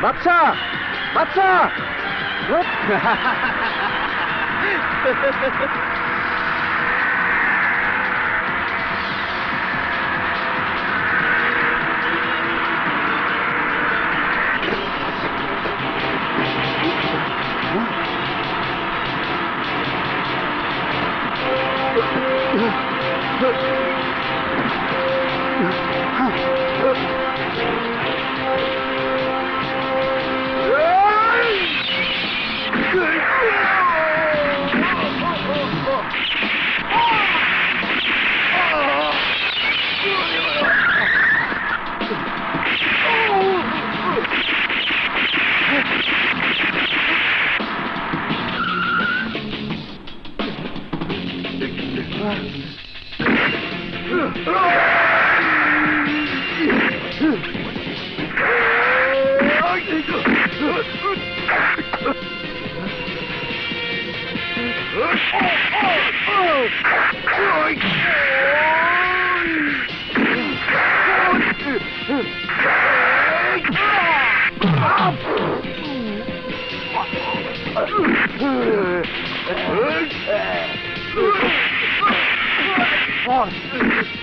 বাচ্চা বাচ্চা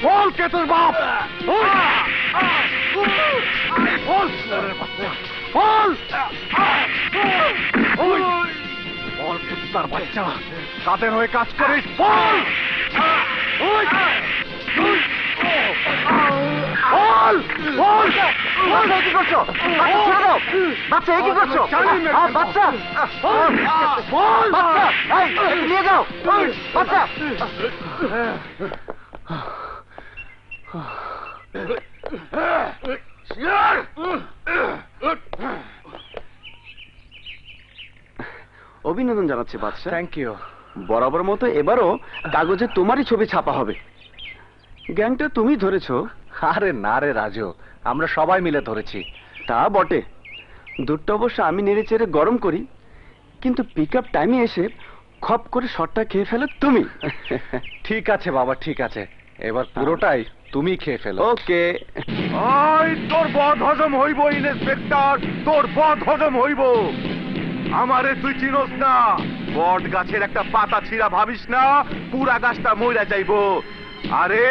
বল কে তোর বাপ? বল কুত্তার বাচ্চা, কাদের হয়ে কাজ করিস? বল কি করছো? বাচ্চা কি করছো? বাচ্চা নিয়ে যাও বাচ্চা। অভিনন্দন জানাচ্ছি বাদশা। Thank you. বরাবর মতো এবারও কাগজে তোমারই ছবি ছাপা হবে। গ্যাংটা তুমি ধরেছো? আরে না রে রাজু, আমরা সবাই মিলে ধরেছি। তা বটে, দুধটা অবশ্য আমি নেড়ে চেড়ে গরম করি, কিন্তু পিক আপ টাইমে এসে খপ করে শটটা খেয়ে ফেলো তুমি। ঠিক আছে বাবা, ঠিক আছে, এবার পুরোটাই তুমি খেয়ে ফেলো। ওকে। তোর বদ হজম হইব ইন্সপেক্টর, তোর বদ হজম হইব। আমারে তুই চিনোস না, বট গাছের একটা পাতা ছিঁড়া ভাবিস না পুরা গাছটা মইরা যাইব। আরে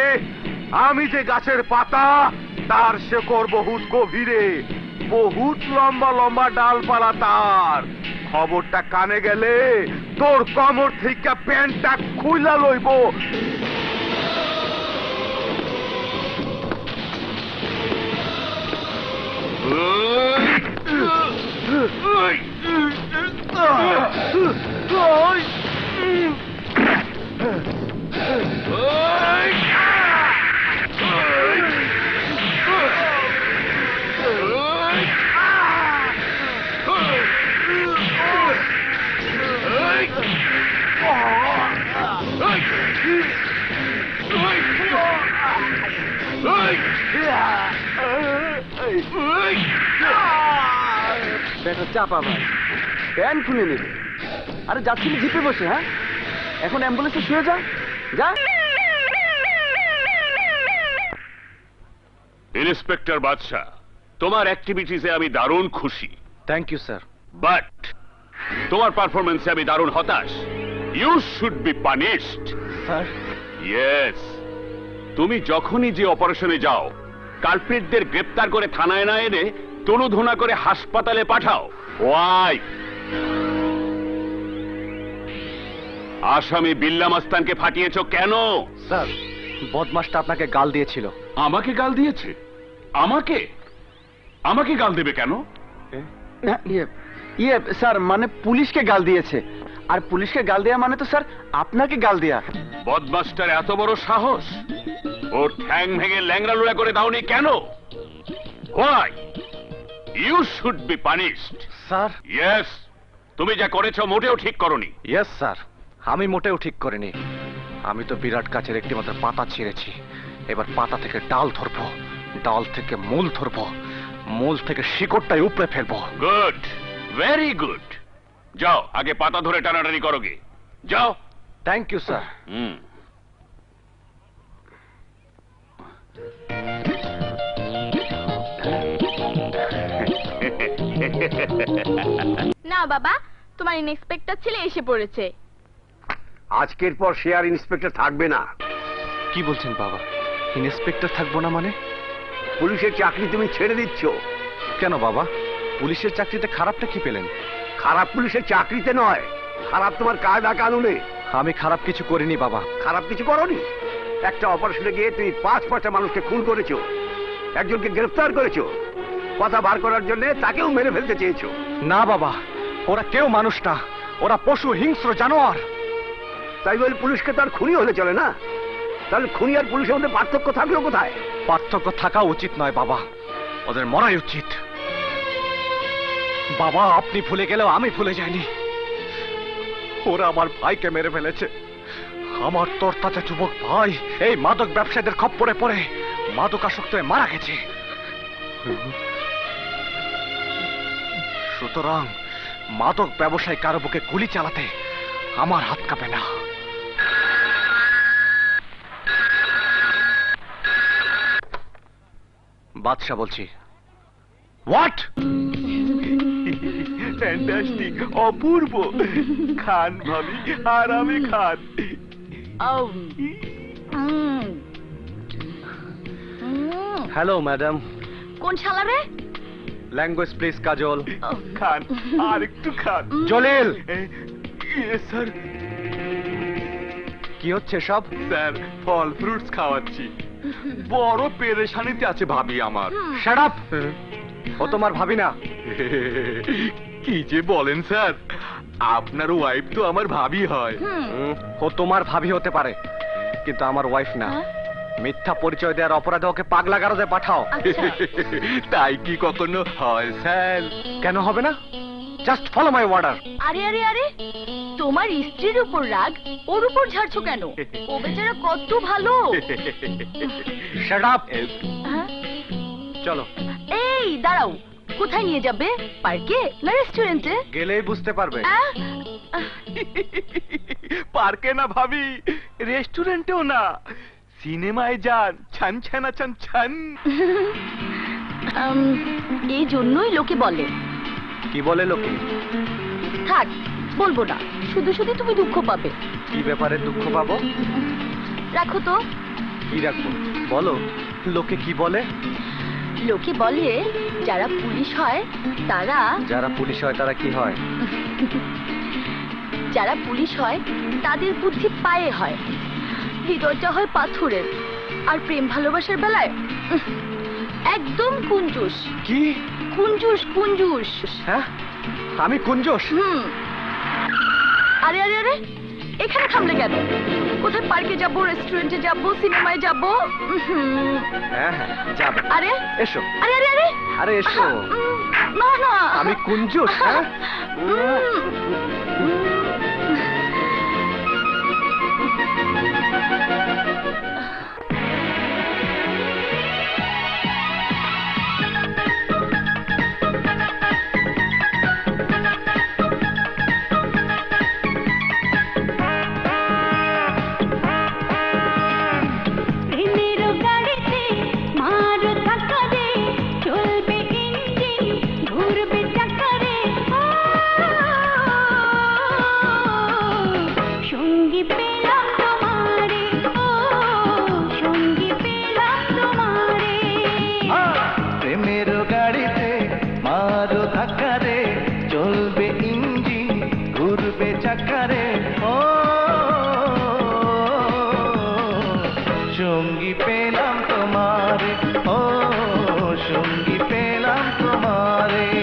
আমি যে গাছের পাতা, তার শেকড় বহুত গভীরে, বহুত লম্বা লম্বা ডালপালা তার। খবরটা কানে গেলে তোর কোমর থেকে প্যান্টটা খুইলা লইব। চাপা ভাই, প্যান্ট খুলে নেবে। আরে যাচ্ছিলি জিপে বসে? হ্যাঁ, এখন অ্যাম্বুলেন্সে শুয়ে যা যা। ইন্সপেক্টর বাদশা, তোমার অ্যাক্টিভিটিসে আমি দারুণ খুশি। Thank you sir. বাট তোমার পারফরমেন্সে আমি দারুণ হতাশ। You should be punished. Sir? Yes. তুমি যখনই যে অপারেশনে যাও, কালপ্রিটদের গ্রেপ্তার করে থানায় না এনে তনুধনা করে হাসপাতালে পাঠাও। ওয়াই? আসামি বিল্লা মাস্তানকে ফাটিয়েছ কেন? স্যার, বদমাসটা আপনাকে গাল দিয়েছিল। আমাকে গাল দিয়েছে? আমাকে আমাকে গাল দেবে কেন? ইয়ে স্যার, মানে পুলিশকে গাল দিয়েছে। আর পুলিশকে গাল দেয়া মানে তো স্যার আপনাকে গাল দেয়া। বদমাসটার এত বড় সাহস! ওর ঠ্যাং ভেঙে ল্যাংড়া লুড়া করে দাওনি কেন? Why? You should be punished. Sir. Yes, তুমি যা করেছো মোটেও ঠিক করনি। ইয়েস স্যার, আমি মোটেও ঠিক করিনি। আমি তো বিরাট গাছের একটি মাত্র পাতা ছিঁড়েছি, এবার পাতা থেকে ডাল ধরবো, ডাল থেকে মূল ধরবো, মূল থেকে শিকড়টাই উপড়ে ফেলবো। Good, very good. যাও আগে পাতা ধরে টানাটানি করো গে, যাও। Thank you sir. হুম। না বাবা, তোমার ইন্সপেক্টর ছেলে এসে পড়েছে। আজকের পর সে আর ইন্সপেক্টর থাকবে না। কি বলছেন বাবা? ইন্সপেক্টর থাকবো না মানে? পুলিশের চাকরি তুমি ছেড়ে দিচ্ছ। কেন বাবা, পুলিশের চাকরিতে খারাপটা কি পেলেন? খারাপ পুলিশের চাকরিতে নয়, খারাপ তোমার কায়দা কানুনে। আমি খারাপ কিছু করিনি বাবা। খারাপ কিছু করনি? একটা অপারেশনে গিয়ে তুমি 5-5টা মানুষকে খুন করেছো, একজনকে গ্রেফতার করেছো, কথা বার করার জন্য তাকেও মেরে ফেলতে চেয়েছো। না বাবা, ওরা কেউ মানুষ না, ওরা পশু, হিংস্র জানোয়ার। তাই বলে পুলিশকে তার খুনি হলে চলে না? তাহলে খুনি আর পুলিশের মধ্যে পার্থক্য থাকলো কোথায়? পার্থক্য থাকা উচিত নয় বাবা, ওদের মরাই উচিত। বাবা, আপনি ভুলে গেলেও আমি ভুলে যাইনি। ওরা আমার ভাইকে মেরে ফেলেছে। আমার তরতাজা যুবক ভাই এই মাদক ব্যবসায়ীদের খপ্পরে পড়ে মাদকাসক্ত হয়ে মারা গেছে। সুতরাং মাদক ব্যবসায়ী কারো বুকে গুলি চালাতে আমার হাত কাঁপে না। বাদশা বলছি। হোয়াট? ফ্যান্টাস্টিক, অপূর্ব। খান ভাবি, আরামে খান। Hello madam. কোন শালা রে? ল্যাঙ্গুয়েজ প্লিজ কাজল। খান, আর একটু খান। জলিল। স্যার। কি হচ্ছে সব? স্যার, ফল ফ্রুটস খাওয়াচ্ছি। বড় পেরেশানিতে আছে ভাবি আমার। Shut up. ও তোমার ভাবি না। কি যে বলেন স্যার, আপনার ওয়াইফ তো আমার ভাবি হয়। ও তোমার ভাবি হতে পারে, কিন্তু আমার ওয়াইফ না। মিথ্যা পরিচয় দেওয়ার অপরাধে ওকে পাগলা গারদে পাঠাও। আচ্ছা। তাই কি কখনো হয় স্যার? কেন হবে না? Just follow my order. আরে আরে আরে, তোমার স্ত্রীর উপর রাগ ওর উপর ঝাড়ছো কেন? ও বেচারা কত ভালো। Shut up. হ্যাঁ? চলো। এই দাঁড়াও, কোথায় নিয়ে যাবে? পার্কে না রেস্টুরেন্টে? গেলেই বুঝতে পারবে। পার্কে না ভাবি, রেস্টুরেন্টেও না, সিনেমায় যান। ছান ছানা ছান ছান। এই জন্যই লোকে বলে। কি বলে লোকে? থাক, বলবো না, শুধু শুধু তুমি দুঃখ পাবে। কি ব্যাপারে দুঃখ পাবো? রাখো তো। কি রাখবো বলো? লোকে কি বলে? লোকে বলে যারা পুলিশ হয় তারা, যারা পুলিশ হয় তারা কি হয়? যারা পুলিশ হয় তাদের বুদ্ধি পায়ে হয়, হৃদয়টা হয় পাথরের, আর প্রেম ভালোবাসার বেলায় একদম কুঞ্জুস। কি? কুঞ্জুস কুঞ্জুস। হ্যাঁ, আমি কুঞ্জোস? আরে আরে আরে, এখানে থামলে কেন? কোথায় পার্কে যাব, রেস্টুরেন্টে যাব, সিনেমায় যাব? হ্যাঁ হ্যাঁ যাবে। আরে এসো। আরে আরে আরে আরে এসো। না না, আমি কুঞ্জোস। হ্যাঁ সঙ্গী পেলাম তোমারে, ও সঙ্গী পেলাম তোমারে।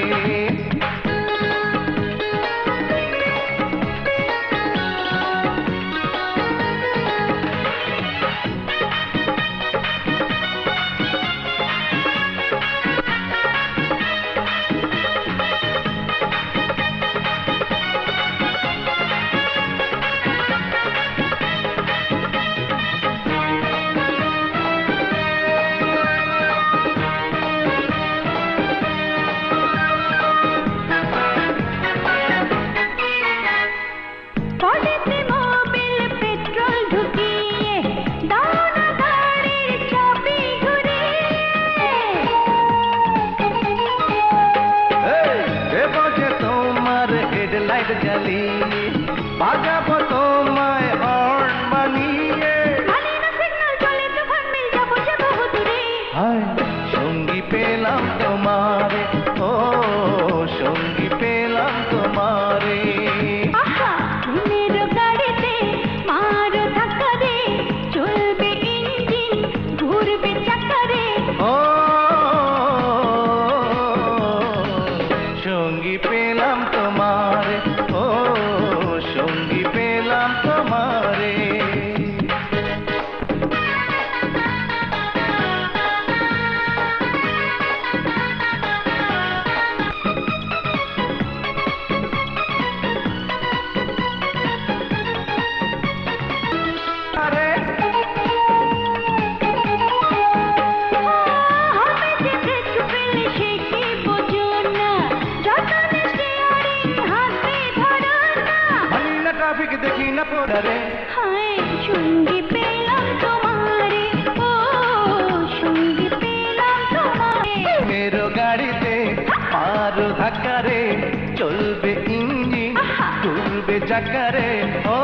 লাইট জ্বালিয়ে বাজাবো তোমায় হর্ন বানিয়ে। হায় সঙ্গী পেলাম তোমারে, ও সঙ্গী পেলাম তোমারে। ও সঙ্গী পেলাম তোমারে, ও সঙ্গী পেলাম তোমারে। আরে মানি না ট্রাফিক দেখি না পড়ারে। সঙ্গী পেলাম তোমারে, ও সঙ্গী পেলাম তোমারে। মেরো গাড়িতে মারো ধাক্কারে, চলবে ইঞ্জিন ঘুরবে চাকারে। ও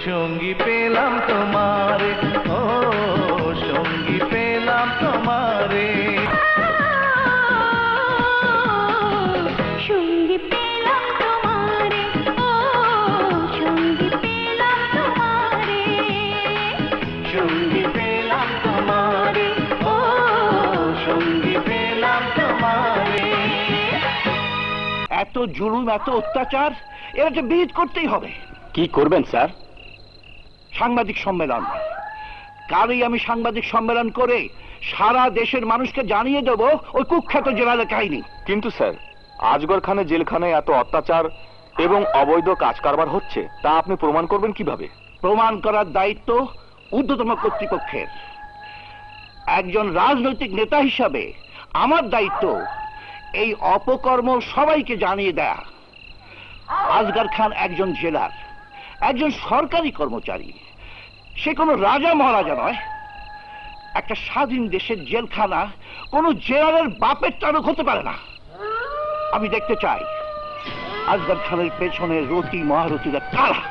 সঙ্গী পেলাম তোমারে, ও সঙ্গী পেলাম তোমারে। সঙ্গী পেলাম তোমারে, ও সঙ্গী পেলাম তোমারে। সঙ্গী পেলাম তোমারে, ও সঙ্গী পেলাম তোমারে। এত জুলুম, এত অত্যাচার, এর একটা বিহিত করতেই হবে। কি করবেন স্যার? সাংবাদিক সম্মেলন। কালই আমি সাংবাদিক সম্মেলন করে সারা দেশের মানুষকে জানিয়ে দেব ওই কুখ্যাত জেলারের কাহিনী। কিন্তু স্যার, আজগর খানের জেলখানায় এত অত্যাচার এবং অবৈধ কাজ কারবার হচ্ছে, তা আপনি প্রমাণ করবেন কিভাবে? প্রমাণ করার দায়িত্ব ঊর্ধ্বতম কর্তৃপক্ষের। একজন রাজনৈতিক নেতা হিসাবে আমার দায়িত্ব এই অপকর্ম সবাইকে জানিয়ে দেয়া। আজগর খান একজন জেলার, একজন সরকারি কর্মচারী, সে কোনো রাজা মহারাজা নয়। একটা স্বাধীন দেশের জেলখানা কোনো জেলারের বাপের টানক হতে পারে না। আমি দেখতে চাই আজগর খানের পেছনে রতি মহারথীরা কারা।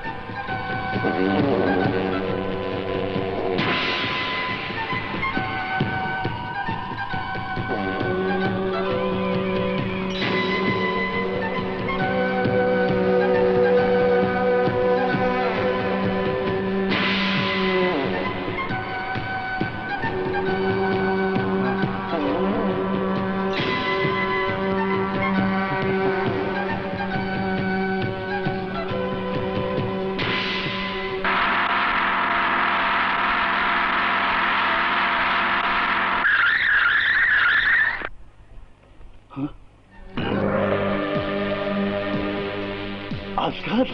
আজগর,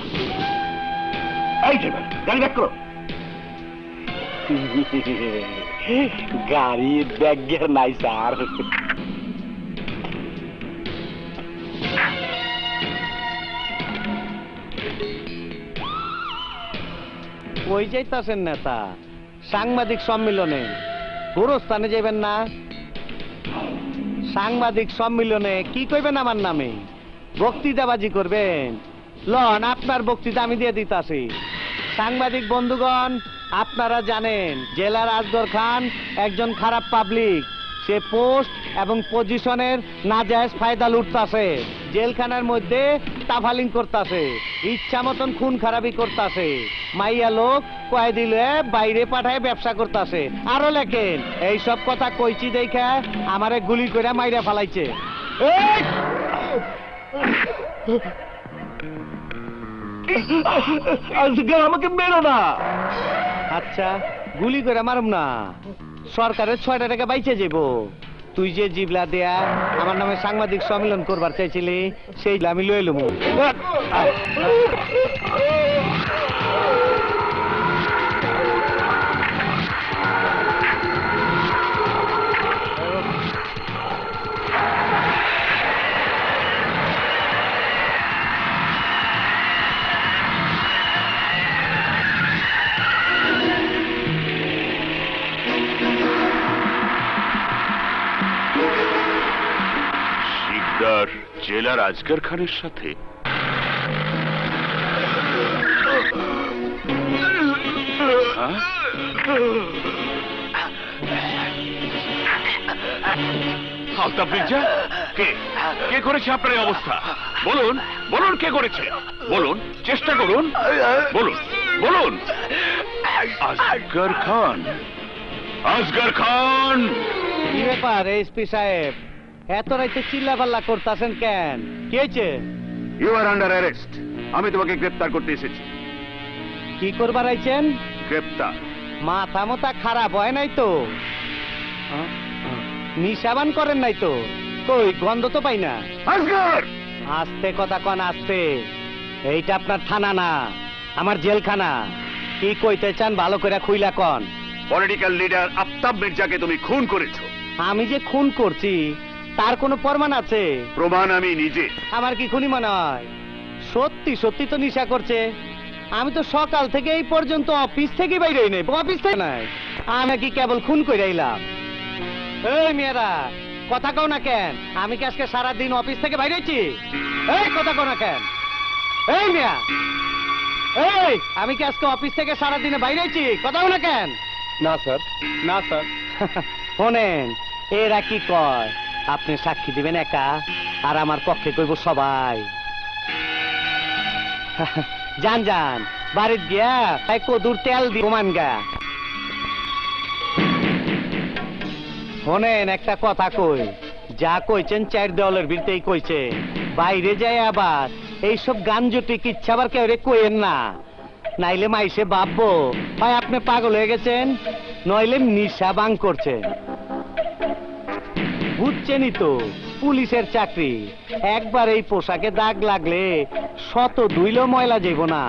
এই ড্রাইভার, গাড়ি ব্যাক করো। গাড়ি ব্যাগের নাই স্যার। ওই যাইতাছেন নেতা সাংবাদিক সম্মেলনে, গোরস্থানে যাবেন না? সাংবাদিক সম্মেলনে কি কইবেন আমার নামে? বক্তৃতাবাজি করবেন? লন, আপনার বক্তৃতা আমি দিয়ে দিতাছি। সাংবাদিক বন্ধুগণ, আপনারা জানেন জেলার আজগর খান একজন খারাপ পাবলিক। সে পোস্ট এবং পজিশনের নাজায়েজ ফায়দা লুটতাছে, জেলখানার মধ্যে তাফালিং করতাছে, ইচ্ছা মতন খুন খারাপি করতাছে, মাইয়া লোক কয় দিলে বাইরে পাঠায় ব্যবসা করতাছে। আরো লেখেন, এইসব কথা কইছি দেখা আমারে গুলি করে মাইরা ফালাইছে। আজগর, আমাকে মেরো না। আচ্ছা, গুলি করে মারুম না, সরকারের 6টা টাকা বাইচে যাব। তুই যে জিবলা দেয়া আমার নামে সাংবাদিক সম্মেলন করবার চাইছিলি, সেই আমি লয়ে লুমু। শিকদার জেলার আজগর খানের সাথে? হ্যাঁ? আলতাফ মির্জা, কে কে করেছে আপনার এই অবস্থা? বলুন, বলুন কে করেছে? বলুন, চেষ্টা করুন, বলুন, বলুন। আজগর খান, আজগর খান। কি ব্যাপার এসপি সাহেব, এত রাইতে চিল্লা পাল্লা করতেছেন কেন? কি হয়েছে? You are under arrest. আমি তোমাকে গ্রেপ্তার করতে এসেছি। কি করবার আইছেন? গ্রেপ্তার। মাথা মোতা খারাপ হয় নাই তো? নিশাবান করেন নাই তো? কই গন্ধ তো পাই না। আজগর! আস্তে কথা কন, আস্তে। এইটা আপনার থানা না, আমার জেলখানা। কি কইতে চান ভালো করে খুইলা কন। পলিটিক্যাল লিডার আফতাব মির্জাকে তুমি খুন করেছো। আমি যে খুন করছি তার কোনো প্রমাণ আছে? প্রমাণ আমি নিজে। আমার কি খুনি মনে হয়? সত্যি সত্যি তো নিশা করছে। আমি তো সকাল থেকে এই পর্যন্ত অফিস থেকে বাইরে হই নাই, অফিস থেকে নাই। আমি কি কেবল খুন করে আইলাম? এই মেয়েরা কথা কও না কেন? আমি কি আজকে সারাদিন অফিস থেকে বাইরে হয়েছি? এই কথা কও না কেন? এই মেয়া, এই আমি কি আজকে অফিস থেকে সারাদিনে বাইরে হয়েছি? কথা কও না কেন? না স্যার, না স্যার। শোনেন, এরা কি কয়, আপনি সাক্ষী দিবেন একা, আর আমার পক্ষে কইব সবাই। যান যান, বাড়ির গিয়া তাই কদুর তেল দি প্রমাণ গা। শোনেন, একটা কথা কই, যা কইছেন চার দেওয়ালের ভিতরেই কইছে। বাইরে যায় আবার এইসব গাঞ্জটি কিচ্ছা আবার কেউ কইেন না, নাইলে মাইসে ভাববো ভাই আপনি পাগল হয়ে গেছেন, নইলে নিশা বাং করছেন। বুঝছেনই তো, পুলিশের চাকরি, একবার এই পোশাকে দাগ লাগলে শত ধুইলেও ময়লা যাইব না।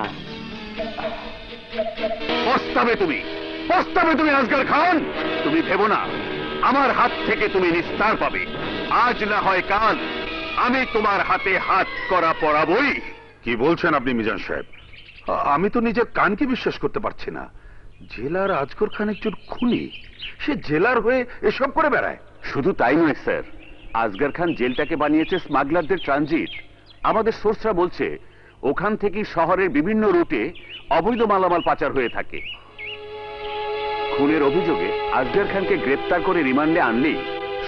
পস্তাবে তুমি, পস্তাবে তুমি আজগর খান। তুমি ভেবো না আমার হাত থেকে তুমি নিস্তার পাবে। আজ না হয় কাল আমি তোমার হাতে হাত করা পড়াবই। কি বলছেন আপনি মিজান সাহেব? আমি তো নিজের কানকে বিশ্বাস করতে পারছি না। জেলার আজগর খান একজন খুনি, সে জেলার হয়ে এসব করে বেড়ায়। শুধু তাই নয় স্যার, আজগর খান জেলটাকে বানিয়েছে স্মাগলারদের ট্রানজিট। আমাদের সোর্সরা বলছে ওখান থেকে শহরের বিভিন্ন রুটে অবৈধ মালামাল পাচার হয়ে থাকে। খুনের অভিযোগে আজগর খানকে গ্রেপ্তার করে রিমান্ডে আনলেই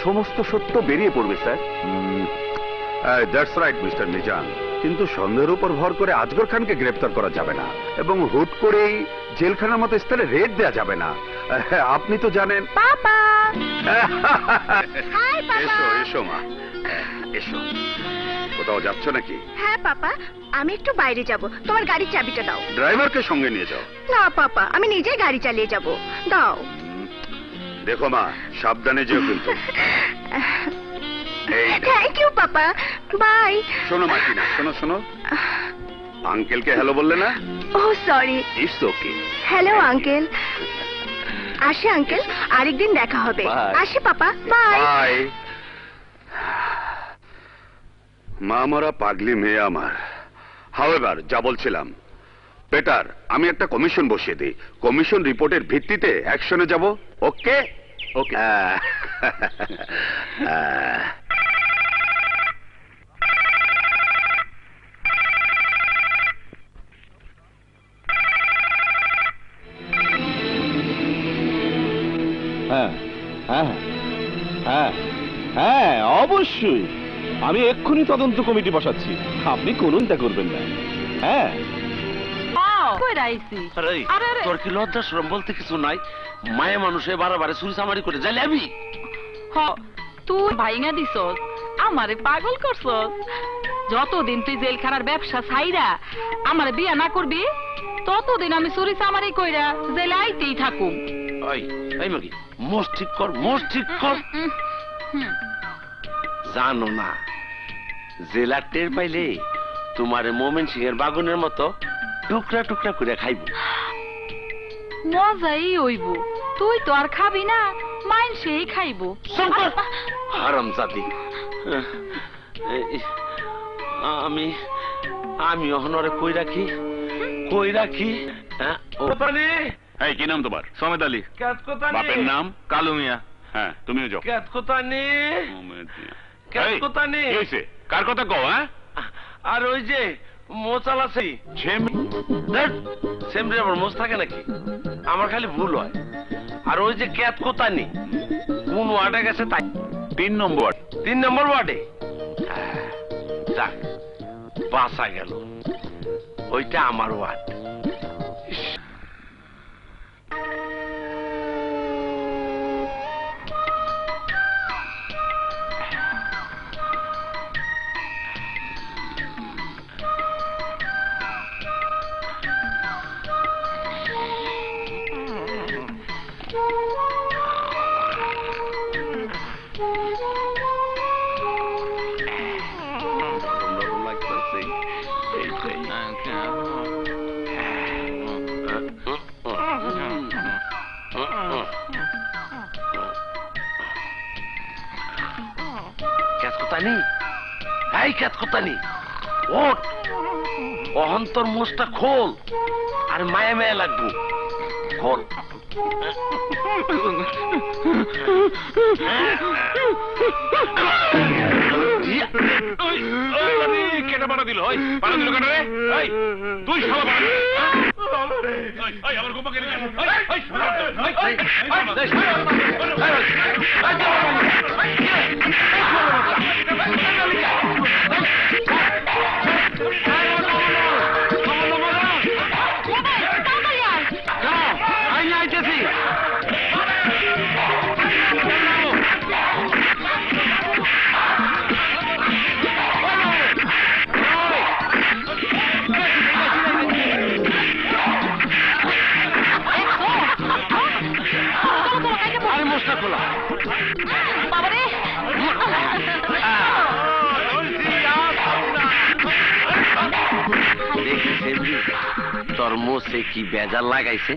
সমস্ত সত্য বেরিয়ে পড়বে sir. That's right mister Mizan, কিন্তু সন্দেহের উপর ভর করে আজগর খানকে গ্রেপ্তার করা যাবে না, এবং হুট করেই জেলখানার মতো স্থলে রেড দেওয়া যাবে না। আপনি তো জানেন। পাপা, হাই পাপা। এসো এসো মা, এসো। কোথাও যাচ্ছ নাকি? হ্যাঁ পাপা, আমি একটু বাইরে যাব, তোমার গাড়ির চাবিটা দাও। ড্রাইভারকে সঙ্গে নিয়ে যাও। না পাপা, আমি নিজেই গাড়ি চালিয়ে যাব, দাও। দেখো মা, সাবধানে যেও কিন্তু। Thank you papa, bye. শোনো মার্টিনা, শোনো শোনো, আঙ্কেলকে হ্যালো বললে না? Oh sorry. It's okay. Hello uncle. আসি আঙ্কেল, আরেকদিন দেখা হবে। Bye. আসি পাপা, বাই। বাই। মা মরা পাগলি মেয়ে আমার। হাওয়েভার, যা বলছিলাম, পেটার, আমি একটা কমিশন বসিয়ে দিই। কমিশন রিপোর্টের ভিত্তিতে অ্যাকশনে যাব। ওকে ওকে। হ্যাঁ হ্যাঁ হ্যাঁ হ্যাঁ, অবশ্যই। আমি এক্ষুনি তদন্ত কমিটি বসাচ্ছি, আপনি কোনো চিন্তা করবেন না। হ্যাঁ, তোর কি লজ্জা শরম বলতে কিছু নাই? মায়ে মানুষে বারে চুরি চামারি করে যাইলে আমি তুই ভাইঙা দিছস, আমারে পাগল করছস। যতদিন তুই জেলখানার ব্যবসা ছাইরা আমারে বিয়া না করবি, ততদিন আমি চুরি চামারি কইরা জেলে আইতেই থাকুম। এই মাগি, মোষ ঠিক কর, মোষ ঠিক কর। জানো না, জেলার টের পাইলে তোমার মোমেন সিং এর বাগুনের মতো টুকরা টুকরা করে খাইব। মজাই হইব, তুই তো আর খাবি না, মাইন সেই খাইব। হারাম জাতি। আমি আমি অহনরে কই রাখি, কই রাখি? এই কি নাম তোমার? সমেত আলী। বাপের নাম? কালু মিয়া। হ্যাঁ, তুমিও যাও। ক্যাচ কোথা নেই কার কথা কও? হ্যাঁ, আর ওই যে মোচাল আছে সেমরি আবার মোচ থাকে নাকি? আমার খালি ভুল হয়। আর ওই যে ক্যাচ কোথা নেই কোন ওয়ার্ডে গেছে তাই 3 নম্বর। 3 নম্বর ওয়ার্ডে। যাক বাঁচা গেল, ওইটা আমার ওয়ার্ড। অহন্তর মোষটা খোল আর মায়া মায়া লাগবো, খোল। কেটে পাড়া দিল, পাড়া দিল কেন রে? তুই শালা পাড়া আমার গোপাকে তোর মোষে কি বেজার লাগাইছে?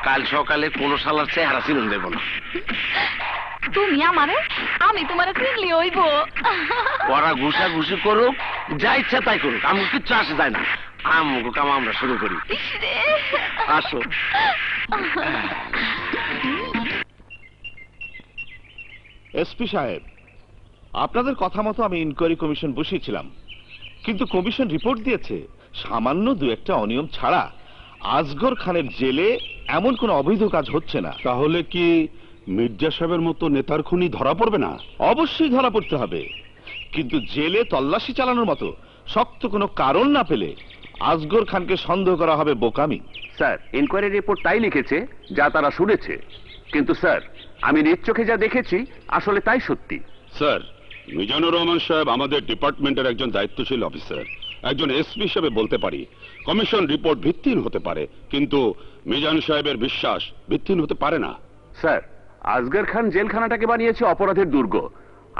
কাল সকালে কোন শালার চেহারা চিনুন দেব না। তুমি আমারে, আমি তোমারে চিনলি হইব। ওরা ঘুষা ঘুষি করুক, যা ইচ্ছা তাই করুক, আমাকে কিচ্ছু আসে যায় না। আমুক কাম আমরা শুরু করি। আসো। এসপি সাহেব, আপনাদের কথা মতো আমি ইনকোয়ারি কমিশন বসিয়েছিলাম, কিন্তু কমিশন রিপোর্ট দিয়েছে সামান্য 2-1টা অনিয়ম ছাড়া আজগর খানের জেলে এমন কোনো অবৈধ কাজ হচ্ছে না। তাহলে কি মির্জা সাহেবের মতো নেতার খুনি ধরা পড়বে না? অবশ্যই ধরা পড়তে হবে, কিন্তু জেলে তল্লাশি চালানোর মতো শক্ত কোনো কারণ না পেলে আজগর খানকে সন্দেহ করা হবে বোকামি। স্যার, ইনকোয়ারি রিপোর্ট তাই লিখেছে যা তারা শুনেছে, কিন্তু স্যার আমি নিজ চোখে যা দেখেছি আসলে তাই সত্যি। স্যার, মিজানুর রহমান সাহেব আমাদের ডিপার্টমেন্টের একজন দায়িত্বশীল অফিসার। একজন এসপি হিসেবে বলতে পারি কমিশন রিপোর্ট ভিত্তিহীন হতে পারে, কিন্তু মিজান সাহেবের বিশ্বাস ভিত্তিহীন হতে পারে না। স্যার, আসগর খান জেলখানাটাকে বানিয়েছে অপরাধের দুর্গ।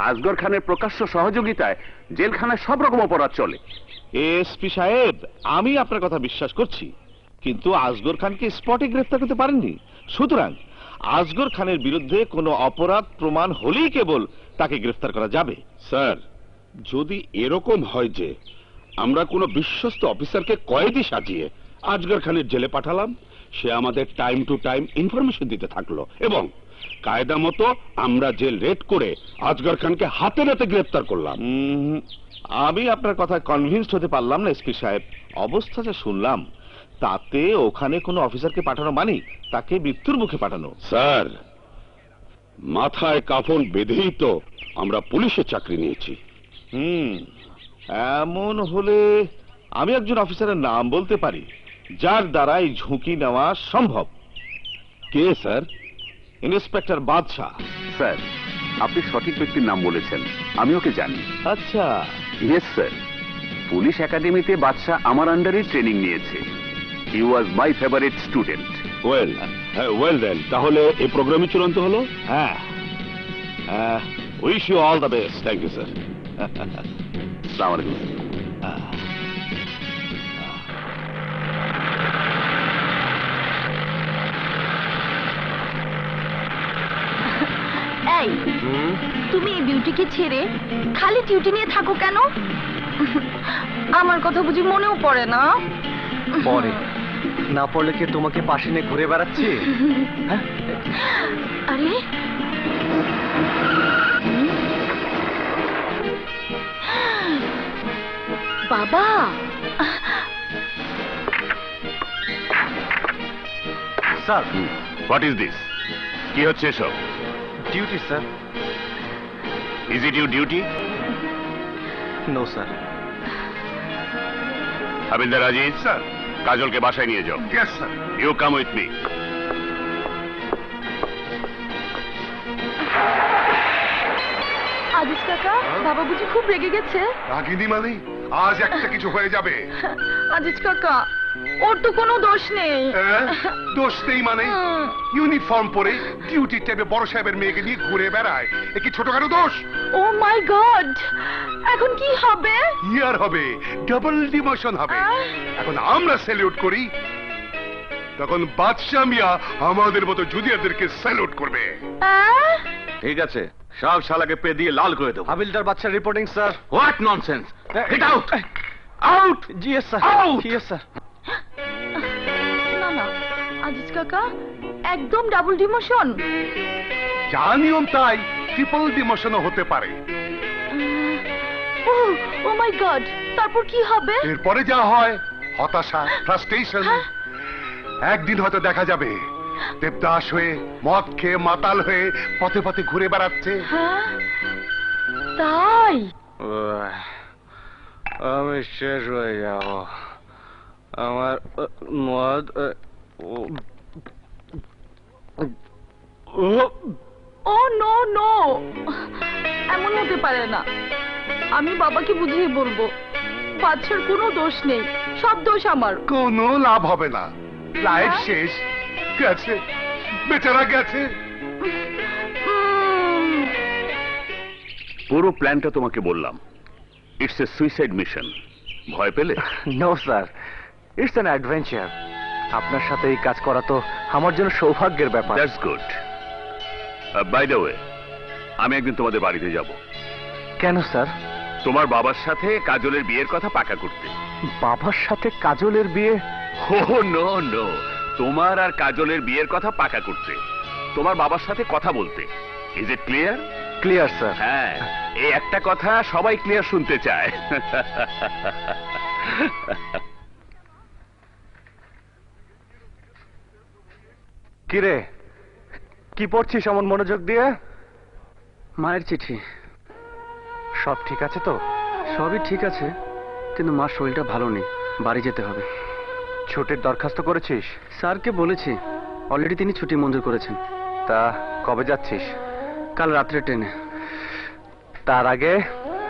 আসগর খানের প্রকাশ্য সহযোগিতায় জেলখানায় সব রকম অপরাধ চলে। এসপি সাহেব, আমি আপনার কথা বিশ্বাস করছি, কিন্তু আসগর খানকে স্পটে গ্রেফতার করতে পারেননি। সুতরাং আসগর খানের বিরুদ্ধে কোনো অপরাধ প্রমাণ হলেই কেবল তাকে গ্রেফতার করা যাবে। স্যার, যদি এরকম হয় যে আমরা কোনো বিশ্বস্ত অফিসারকে কয়েদি সাজিয়ে আজগর খানের জেলে পাঠালাম, সে আমাদের টাইম টু টাইম ইনফরমেশন দিতে থাকলো এবং কায়দা মতো আমরা জেল রেড করে আজগর খানকে হাতে নাতে গ্রেফতার করলাম। আমি আপনার কথা কনভিন্সড হতে পারলাম না এসপি সাহেব। অবস্থা যা শুনলাম তাতে ওখানে কোনো অফিসারকে পাঠানো মানে তাকে মৃত্যুর মুখে পাঠানো। স্যার, মাথায় কাফন বেঁধেই তো আমরা পুলিশের চাকরি নিয়েছি। এমন হলে আমি একজন অফিসারের নাম বলতে পারি যার দ্বারা এই ঝুঁকি নেওয়া সম্ভব। কে স্যার? ইন্সপেক্টর বাদশাহ। স্যার, আপনি সঠিক ব্যক্তির নাম বলেছেন, আমি ওকে জানি। আচ্ছা। ইয়েস স্যার, পুলিশ একাডেমিতে বাদশাহ আমার আন্ডারে ট্রেনিং নিয়েছে। He was my favourite student. Well then, তাহলে এই প্রোগ্রামে চূড়ান্ত হলো। হ্যাঁ, wish you all the best. Thank you sir. আসসালামু আলাইকুম। এই, তুমি এই বিউটিকে ছেড়ে খালি টিউটি নিয়ে থাকো কেন? আমার কথা বুঝি মনেও পড়ে না? পরে না পড়লে কি তোমাকে পাশে নিয়ে ঘুরে বেড়াচ্ছি? আরে বাবা, স্যার, হোয়াট ইজ দিস? কি হচ্ছে এসব? Duty sir. Is it your duty? No sir. হাবিলদার আজিজ, স্যার, কাজলকে বাসায় নিয়ে যাও। Yes sir. You come with me. Aziz কাকা, বাবা বুঝি খুব রেগে গেছে? রাগিনী মানে আজ একটা কিছু হয়ে যাবে। আজিজ কাকা, ওর তো কোনো দোষ নেই। দোষ নেই মানে? ইউনিফর্ম পরে ডিউটি টাইমে বড় সাহেবের মেয়েকে নিয়ে ঘুরে বেড়ায়, এ কি ছোটখাটো দোষ? ও মাই গড, এখন কি হবে? ইয়ার হবে, ডাবল ডিমোশন হবে। এখন আমরা স্যালিউট করি, তখন বাদশা মিয়া আমাদের মতো জুনিয়রদেরকে স্যালুট করবে। ঠিক আছে, সব শালাকে পে দিয়ে লাল করে দেবো। হাবিলদার বাচ্চার reporting sir. What nonsense! Get out! Out! G yes sir. Out! Yes sir. না না আজিজ কাকা, একদম ডাবল ডিমোশন। যা নিয়ম তাই ট্রিপল ডিমোশনও হতে পারে। ও মাই গড, তারপর কি হবে? এরপরে যা হয় হতাশা, ফ্রাস্ট্রেশন। একদিন হয়তো দেখা যাবে দেবদাস হয়ে মদ খেয়ে মাতাল হয়ে পথে পথে ঘুরে বেড়াচ্ছে। হ্যাঁ, তাই? আমি শেষ হয়ে যাব। আমার মদ ও নো নো, এমন হতে পারে না। আমি বাবাকে বুঝিয়ে বলবো, বাচ্চার কোনো দোষ নেই, সব দোষ আমার। কোনো লাভ হবে না, লাইফ শেষ, গেছে, বেচারা গেছে। পুরো প্ল্যানটা তোমাকে বললাম। It's a suicide mission. ভয় পেলে? No sir, it's an adventure. আপনার সাথে এই কাজ করা তো আমার জন্য সৌভাগ্যের ব্যাপার। That's good. By the way, আমি একদিন তোমাদের বাড়িতে যাব। কেন স্যার? তোমার বাবার সাথে কাজলের বিয়ের কথা পাকা করতে। বাবার সাথে কাজলের বিয়ে? ও নো নো, তোমার আর কাজলের বিয়ের কথা পাকা করতে, তোমার বাবার সাথে কথা বলতে। Is it clear? Clear sir. হ্যাঁ, এই একটা কথা সবাই ক্লিয়ার শুনতে চায়। কিরে, কি পড়ছিস এমন মনোযোগ দিয়ে? মায়ের চিঠি। সব ঠিক আছে তো? সবই ঠিক আছে, কিন্তু মার শরীরটা ভালো নেই, বাড়ি যেতে হবে। ছুটির দরখাস্ত করেছিস? স্যারকে বলেছি, অলরেডি তিনি ছুটি মঞ্জুর করেছেন। তা কবে যাচ্ছিস? কাল রাত্রে ট্রেনে। তার আগে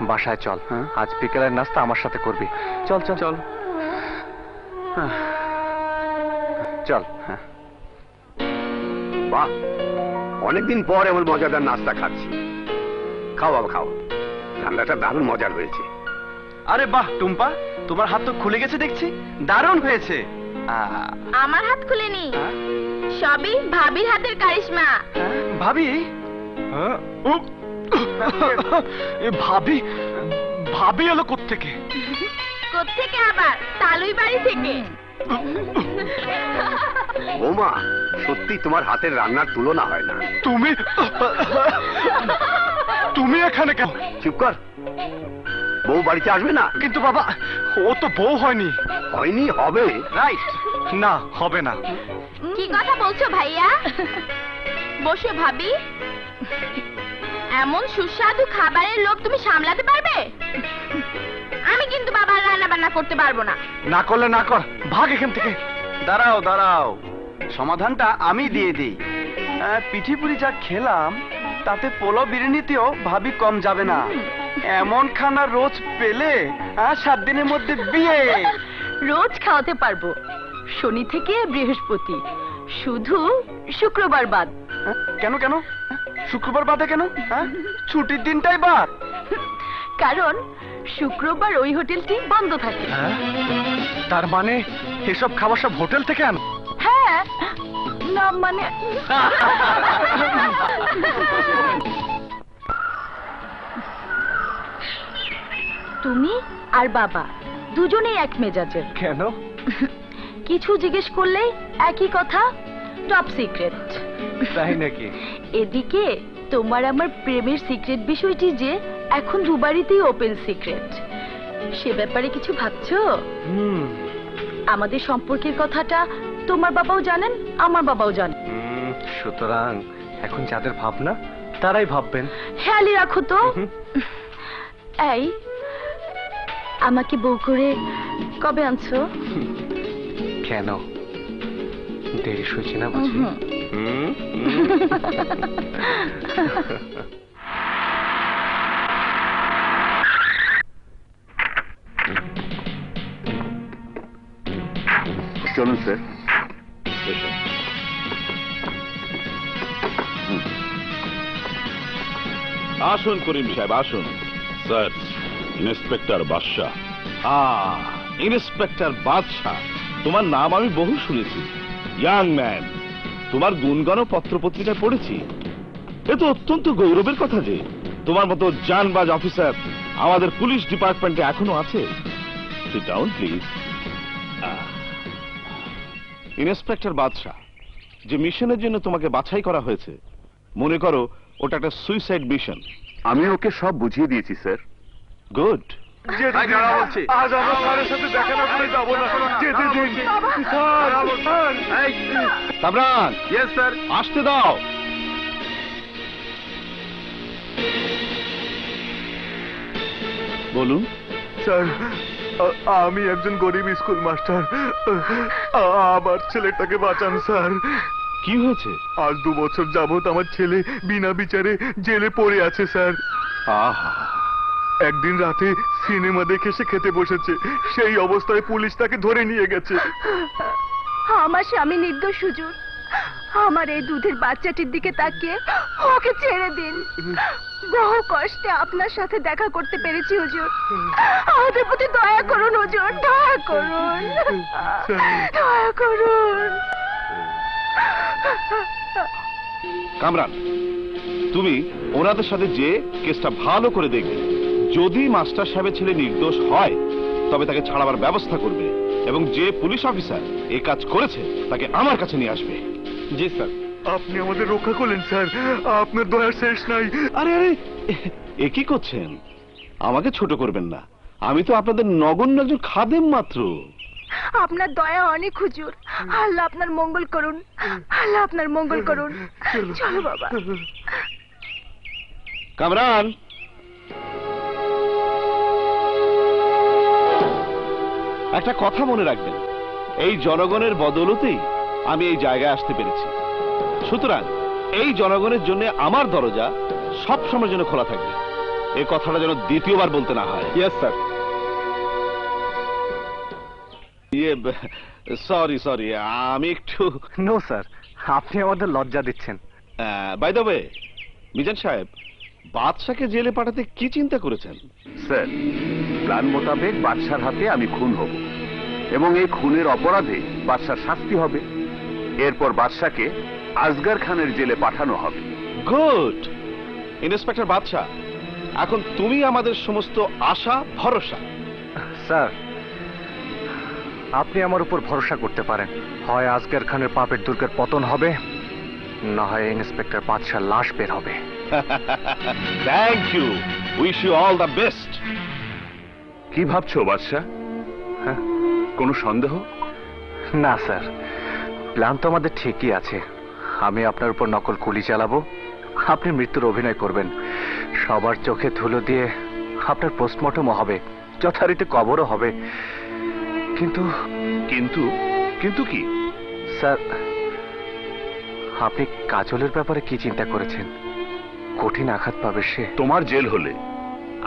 বাসায় চল। আজ বিকেলের নাস্তা আমার সাথে করবি। চল চল চল। চল। হ্যাঁ, বাহ, অনেকদিন পর এমন মজাদার নাস্তা খাচ্ছি। খাও বাবা খাও, ঠান্ডাটা দারুণ মজার হয়েছে। আরে বাহ টুম্পা, তোমার হাত তো খুলে গেছে দেখছি, দারুণ হয়েছে। আমার হাত খুলেনি, সবই ভাবির হাতের কারিশমা। ভাবি? ভাবি? ভাবি এলো কোত্থেকে? কোত্থেকে আবার? তালুই বাড়ি থেকে। বৌমা, সত্যি তোমার হাতের রান্নার তুলনা হয় না। তুমি তুমি এখানে কেন? চুপ কর, বউ বাড়িতে আসবে না? কিন্তু বাবা, ও তো বউ হয়নি। হয়নি, হবে। রাইট, না হবে না। কি কথা বলছো ভাইয়া? বসো ভাবি। এমন সুস্বাদু খাবারের লোভ তুমি সামলাতে পারবে? আমি কিন্তু বাবার রান্না বান্না করতে পারবো না। না করলে না কর, ভাগ এখান থেকে। দাঁড়াও দাঁড়াও, সমাধানটা আমি দিয়ে দিই। পিঠি পুরি যা খেলাম, তাতে পোলাও বিরিয়ানিতেও ভাবি কম যাবে না। এমন খানা রোজ পেলে 7 দিনের মধ্যে বিয়ে। রোজ খাওয়াতে পারবো, শনি থেকে বৃহস্পতি, শুধু শুক্রবার বাদ। কেন কেন? শুক্রবার বাদে কেন? ছুটির দিনটাই বাদ। কারণ শুক্রবার ওই হোটেলটি বন্ধ থাকে। তার মানে এসব খাবার সব হোটেল থেকে আনো? হ্যাঁ, না মানে তুমি আর বাবা দুজনেই এক মেজাজের। কেন? কিছু জিজ্ঞেস করলেই একই কথা, টপ সিক্রেট। তাই নাকি? এদিকে তোমার আমার প্রেমের সিক্রেট বিষয়টি যে এখন দুবারিতেই ওপেন সিক্রেট। সে ব্যাপারে কিছু ভাবছো? আমাদের সম্পর্কের কথাটা তোমার বাবাও জানেন, আমার বাবাও জানেন। সুতরাং এখন যাদের ভাবনা তারাই ভাববেন। খেয়ালই রাখো তো। এই, আমাকে বউ করে কবে আনছো? কেন দেরি হয়েছে না বুঝি? চলুন স্যার। আসুন করিম সাহেব, আসুন। স্যার, ইন্সপেক্টর বাদশাহ। ইন্সপেক্টর বাদশাহ, তোমার নাম আমি বহু শুনেছি। ইয়াং ম্যান, তোমার গুণগানও পত্রপত্রিকায় পড়েছি। এ তো অত্যন্ত গৌরবের কথা যে তোমার মতো জানবাজ অফিসার আমাদের পুলিশ ডিপার্টমেন্টে এখনো আছে। Sit down please. ইন্সপেক্টর বাদশাহ, যে মিশনের জন্য তোমাকে বাছাই করা হয়েছে, মনে করো ওটা একটা সুইসাইড মিশন। আমি ওকে সব বুঝিয়ে দিয়েছি স্যার। গুড। আজ আমরা স্যারের সাথে দেখা না করে যাবো না। যেতে দিন স্যার। Kamran, yes sir. আসতে দাও। বলুন। স্যার, আমি একজন গরিব স্কুল মাস্টার। আমার ছেলেটাকে বাঁচান স্যার। কি হয়েছে? আজ 2 বছর যাবত আমার ছেলে বিনা বিচারে জেলে পড়ে আছে স্যার। আহা, একদিন রাতে সিনেমা দেখে সে খেতে বসেছে, সেই অবস্থায় পুলিশ তাকে ধরে নিয়ে গেছে। আমার স্বামী নির্দোষ হুজুর। আমার এই দুধের বাচ্চাটির দিকে তাকিয়ে ওকে ছেড়ে দিন। বহু কষ্টে আপনার সাথে দেখা করতে পেরেছি হুজুর। আমাদের প্রতি দয়া করুন হুজুর, দয়া করুন, দয়া করুন। কামরান, তুমি ওনাদের সাথে যে কেসটা ভালো করে দেখবে। যদি মাস্টার সাহেবের ছেলে নির্দোষ হয় তবে তাকে ছাড়াবার ব্যবস্থা করবে, এবং যে পুলিশ অফিসার এই কাজ করেছে তাকে আমার কাছে নিয়ে আসবে। জি স্যার। আপনি আমাদের রক্ষা করলেন স্যার, আপনার দয়ার শেষ নাই। আরে আরে, এ কি করছেন? আমাকে ছোট করবেন না, আমি তো আপনাদের নগণ্য একজন খাদেম মাত্র। আপনার দয়া অনেক হুজুর। আল্লাহ আপনার মঙ্গল করুন, আল্লাহ আপনার মঙ্গল করুন। চলো বাবা। কামরান, একটা কথা মনে রাখবেন, এই জনগণের বদৌলতেই আমি এই জায়গায় আসতে পেরেছি। সুতরাং এই জনগণের জন্য আমার দরজা সব সময়ের জন্য খোলা থাকবে। এই কথাটা যেন দ্বিতীয়বার বলতে না হয়। Yes sir. সরি সরি, আমি একটু। নো স্যার, আপনি আমাদের লজ্জা দিচ্ছেন। বাই দ্য ওয়ে, মিজান সাহেব, বাদশাকে জেলে পাঠাতে কি চিন্তা করেছেন? স্যার, প্ল্যান মোতাবেক বাদশার হাতে আমি খুন হব, এবং এই খুনের অপরাধে বাদশার শাস্তি হবে। এরপর বাদশাকে আসগর খানের জেলে পাঠানো হবে। গুড। ইন্সপেক্টর বাদশা, এখন তুমি আমাদের সমস্ত আশা ভরসা। স্যার, আপনি আমার উপর ভরসা করতে পারেন। হয় আসগর খানের পাপের দুর্গের পতন হবে, না হয় ইন্সপেক্টর বাদশার লাশ বের হবে। Thank you, wish you all the best. কি ভাবছো বাদশা? হ্যাঁ? কোনো সন্দেহ? না স্যার, প্ল্যান তো আমাদের ঠিকই আছে। আমি আপনার উপর নকল গুলি চালাবো, আপনি মৃত্যুর অভিনয় করবেন, সবার চোখে ধুলো দিয়ে আপনার পোস্টমর্টমও হবে, যথারীতি কবরও হবে। কিন্তু কিন্তু কিন্তু কি? স্যার, আপনি কাজলের ব্যাপারে কি চিন্তা করেছেন? কঠিন আঘাত পাবে সে। তোমার জেল হলে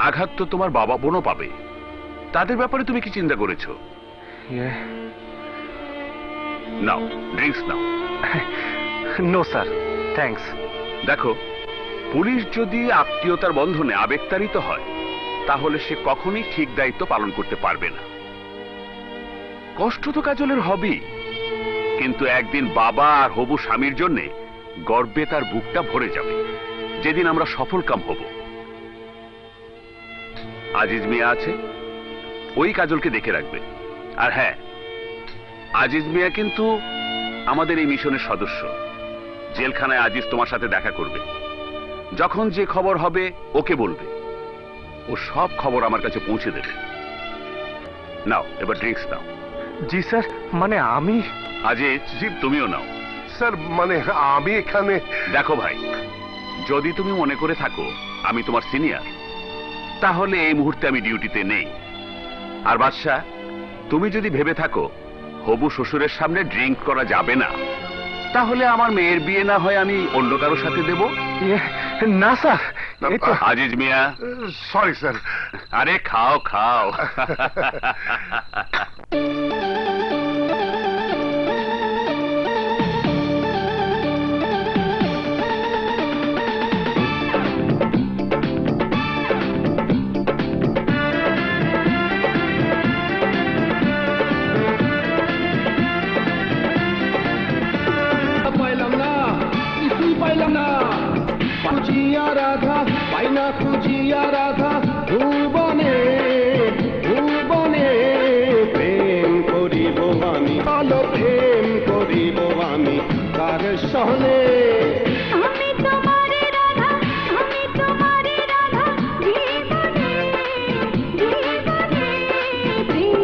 আঘাত তো তোমার বাবা বোনও পাবে। তাদের ব্যাপারে তুমি কি চিন্তা করেছো? নাও, ড্রিঙ্কস নাও। No sir, thanks. দেখো, পুলিশ যদি আত্মীয়তার বন্ধনে আবেগতাড়িত হয় তাহলে সে কখনোই ঠিক দায়িত্ব পালন করতে পারবে না। কষ্ট তো কাজলের হবেই, কিন্তু একদিন বাবা আর হবু স্বামীর জন্য গর্বে তার বুকটা ভরে যাবে, যেদিন আমরা সফল কাম হব। আজিজ মিয়া আছে, ওই কাজলকে দেখে রাখবে। আর হ্যাঁ, আজিজ মিয়া কিন্তু আমাদের এই মিশনের সদস্য। জেলখানায় আজিজ তোমার সাথে দেখা করবে। যখন যে খবর হবে ওকে বলবে, ও সব খবর আমার কাছে পৌঁছে দেবে। নাও এবার ড্রিঙ্কস নাও। জি স্যার, মানে আমি। আজিজ, তুমিও নাও। স্যার মানে আমি এখানে। দেখো ভাই, যদি তুমি মনে করে থাকো আমি তোমার সিনিয়র, তাহলে এই মুহূর্তে আমি ডিউটিতে নেই। আর বাদশা, তুমি যদি ভেবে থাকো হবু শ্বশুরের সামনে ড্রিঙ্ক করা যাবে না, তাহলে আমার মেয়ের বিয়ে না হয় আমি অন্য কারোর সাথে দেব। না স্যার। আজিজ মিয়া। Sorry sir. আরে খাও খাও। পাইলাম না, কিছুই পাইলাম না। খুঁজিয়া রাধা, পাইনা খুঁজিয়া রাধা, ভুবনে ভুবনে প্রেম করিব আমি, বলো প্রেম করিব আমি কার সহনে। আমি তোমারে রাধা, আমি তোমারে রাধা, জীবনে জীবনে প্রেম।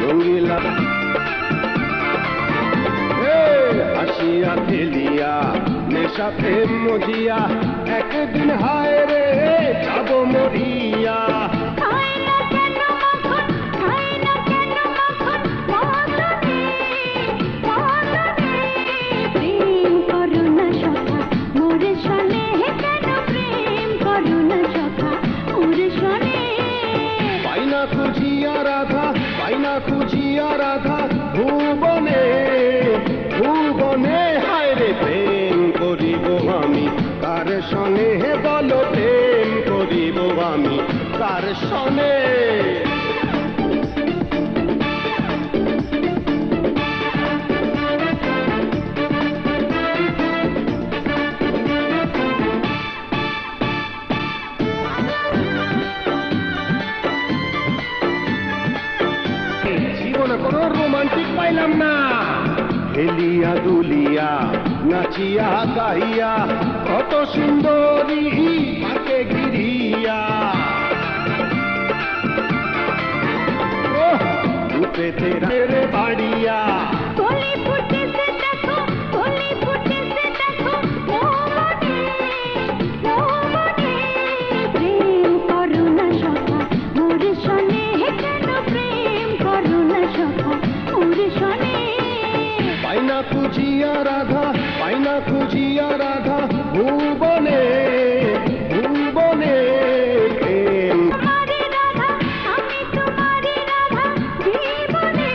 রঙ্গিলা হাসিয়া খেলিয়া নেশা প্রেম মজিয়া, একদিন হায় রে যাব মরিয়া। খাই না কেন মাখন, খাই না কেন মাখন, মদনে মদনে প্রেম করো না সখা মোরে শোনে, কেন প্রেম করো না সখা মোরে শোনে। পাইনা খুঁজিয়া রাধা, পাইনা খুঁজিয়া রাধা, ভুবনে ভুবনে হায় রে প্রেম করিব আমি কার সনে, বলো প্রেম করিব আমি কার সনে। জীবনে কোনো রোমান্টিক পাইলাম না। হেলিয়া দুলিয়া নাচিয়া গাইয়া, কত সুন্দরী তাকে ঘিরিয়া। রূপেতে রে বাড়িয়া, কলি ফুটেছে দেখো, কলি ফুটেছে দেখো, মনে মনে প্রেম করো না সখা মোরে শোনে, কেন প্রেম করো না সখা মোরে শোনে। পাইনা খুঁজিয়া রাধা, পাইনা খুঁজিয়া রাধা, ভুবনে ভুবনে প্রেম। তোমারে রাধা, আমি তোমারে রাধা, জীবনে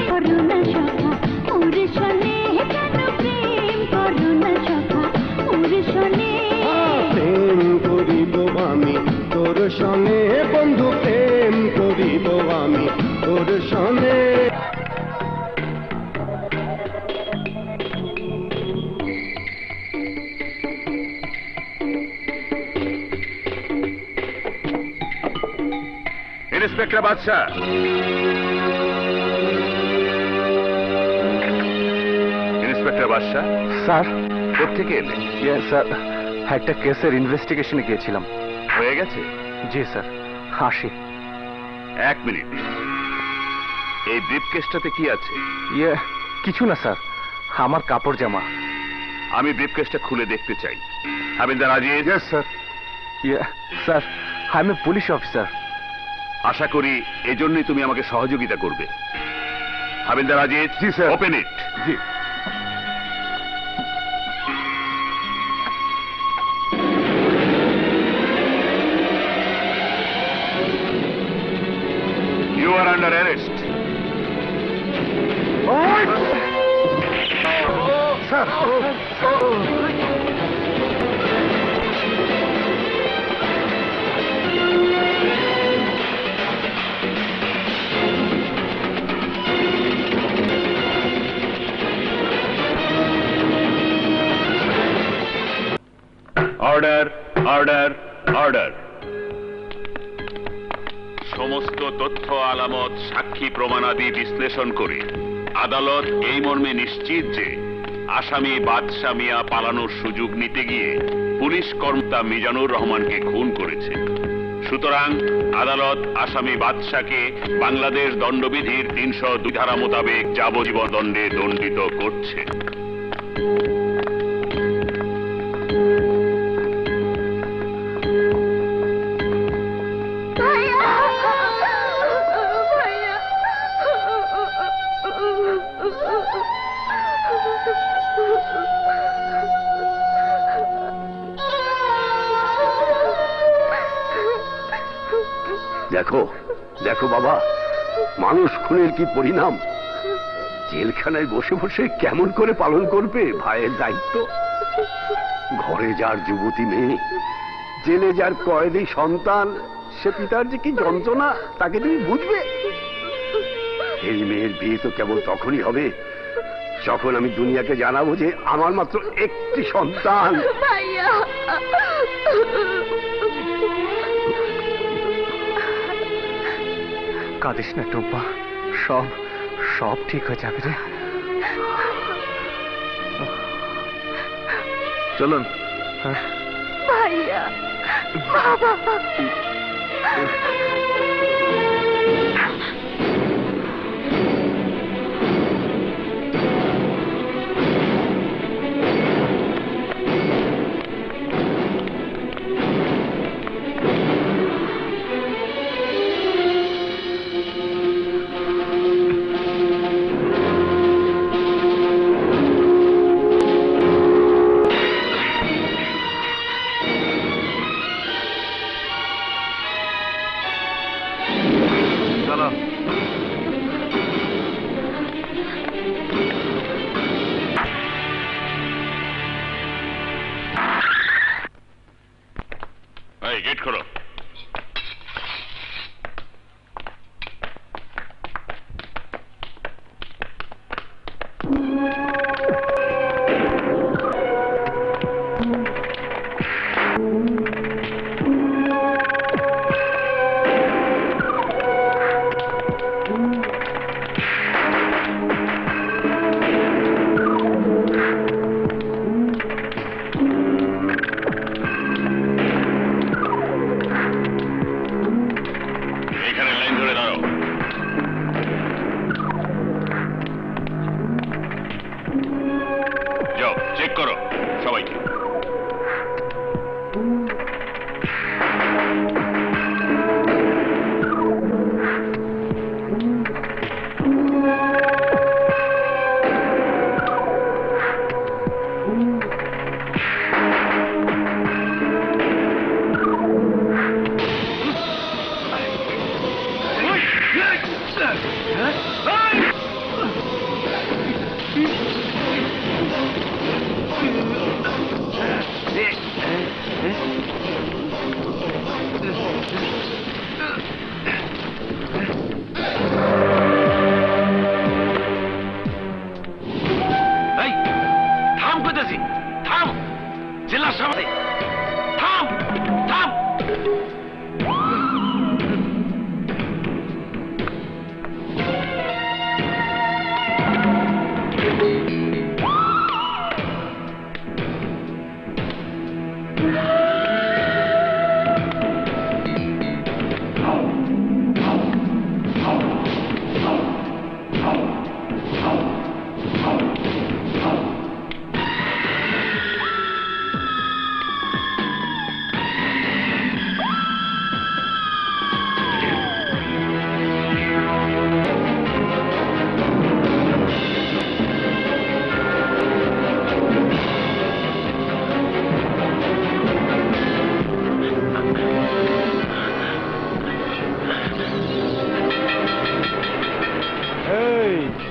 করো না সখা মোরে শোনে, কেন প্রেম করো না সখা মোরে শোনে। প্রেম করিব আমি তোর সনে, বন্ধু প্রেম করিব আমি তোর সনে। ইন্সপেক্টর বাদশা, ইন্সপেক্টর বাদশা, স্যার। কোত্থেকে এলে? স্যার, একটা কেসের ইনভেস্টিগেশনে গিয়েছিলাম। হয়ে গেছে? জি স্যার। হাসি। এক মিনিট, এই ব্রিফ কেসটাতে কি আছে? কিছু না স্যার, আমার কাপড় জামা। আমি ব্রিফ কেসটা খুলে দেখতে চাই। হাবিলদার Aziz. Yes sir. Sir, I am a police officer. আশা করি এজন্যই তুমি আমাকে সহযোগিতা করবে। হাবিলদার আজিজ। জি স্যার। Open it. জি। You are under arrest. Sir order order order. সমস্ত তথ্য আলামত সাক্ষী প্রমাণাদি বিশ্লেষণ করে আদালত এই মর্মে নিশ্চিত যে আসামি বাদশা মিয়া পালানোর সুযোগ নিতে গিয়ে পুলিশ কর্মকর্তা মিজানুর রহমানকে খুন করেছে। সুতরাং আদালত আসামি বাদশাকে বাংলাদেশ দণ্ডবিধির 302 ধারা মোতাবেক যাবজ্জীবন দণ্ডে দণ্ডিত করছে। দেখো দেখো বাবা, মানুষ খুনের কি পরিণাম। জেলখানায় বসে বসে কেমন করে পালন করবে ভাইয়ের দায়িত্ব। ঘরে যার যুবতী মেয়ে, জেলে যার কয়েদি সন্তান, সে পিতার যে কি যন্ত্রণা তাকে তুমি বুঝবে। এই মেয়ের বিয়ে তো কেবল তখনই হবে যখন আমি দুনিয়াকে জানাবো যে আমার মাত্র একটি সন্তান। ভাইয়া, কাঁদিস না টুম্পা, সব সব ঠিক হয়ে যাবে রে। চলুন। ভাইয়া, বাবা। গেট খোলো। চেক করো সবাইকে।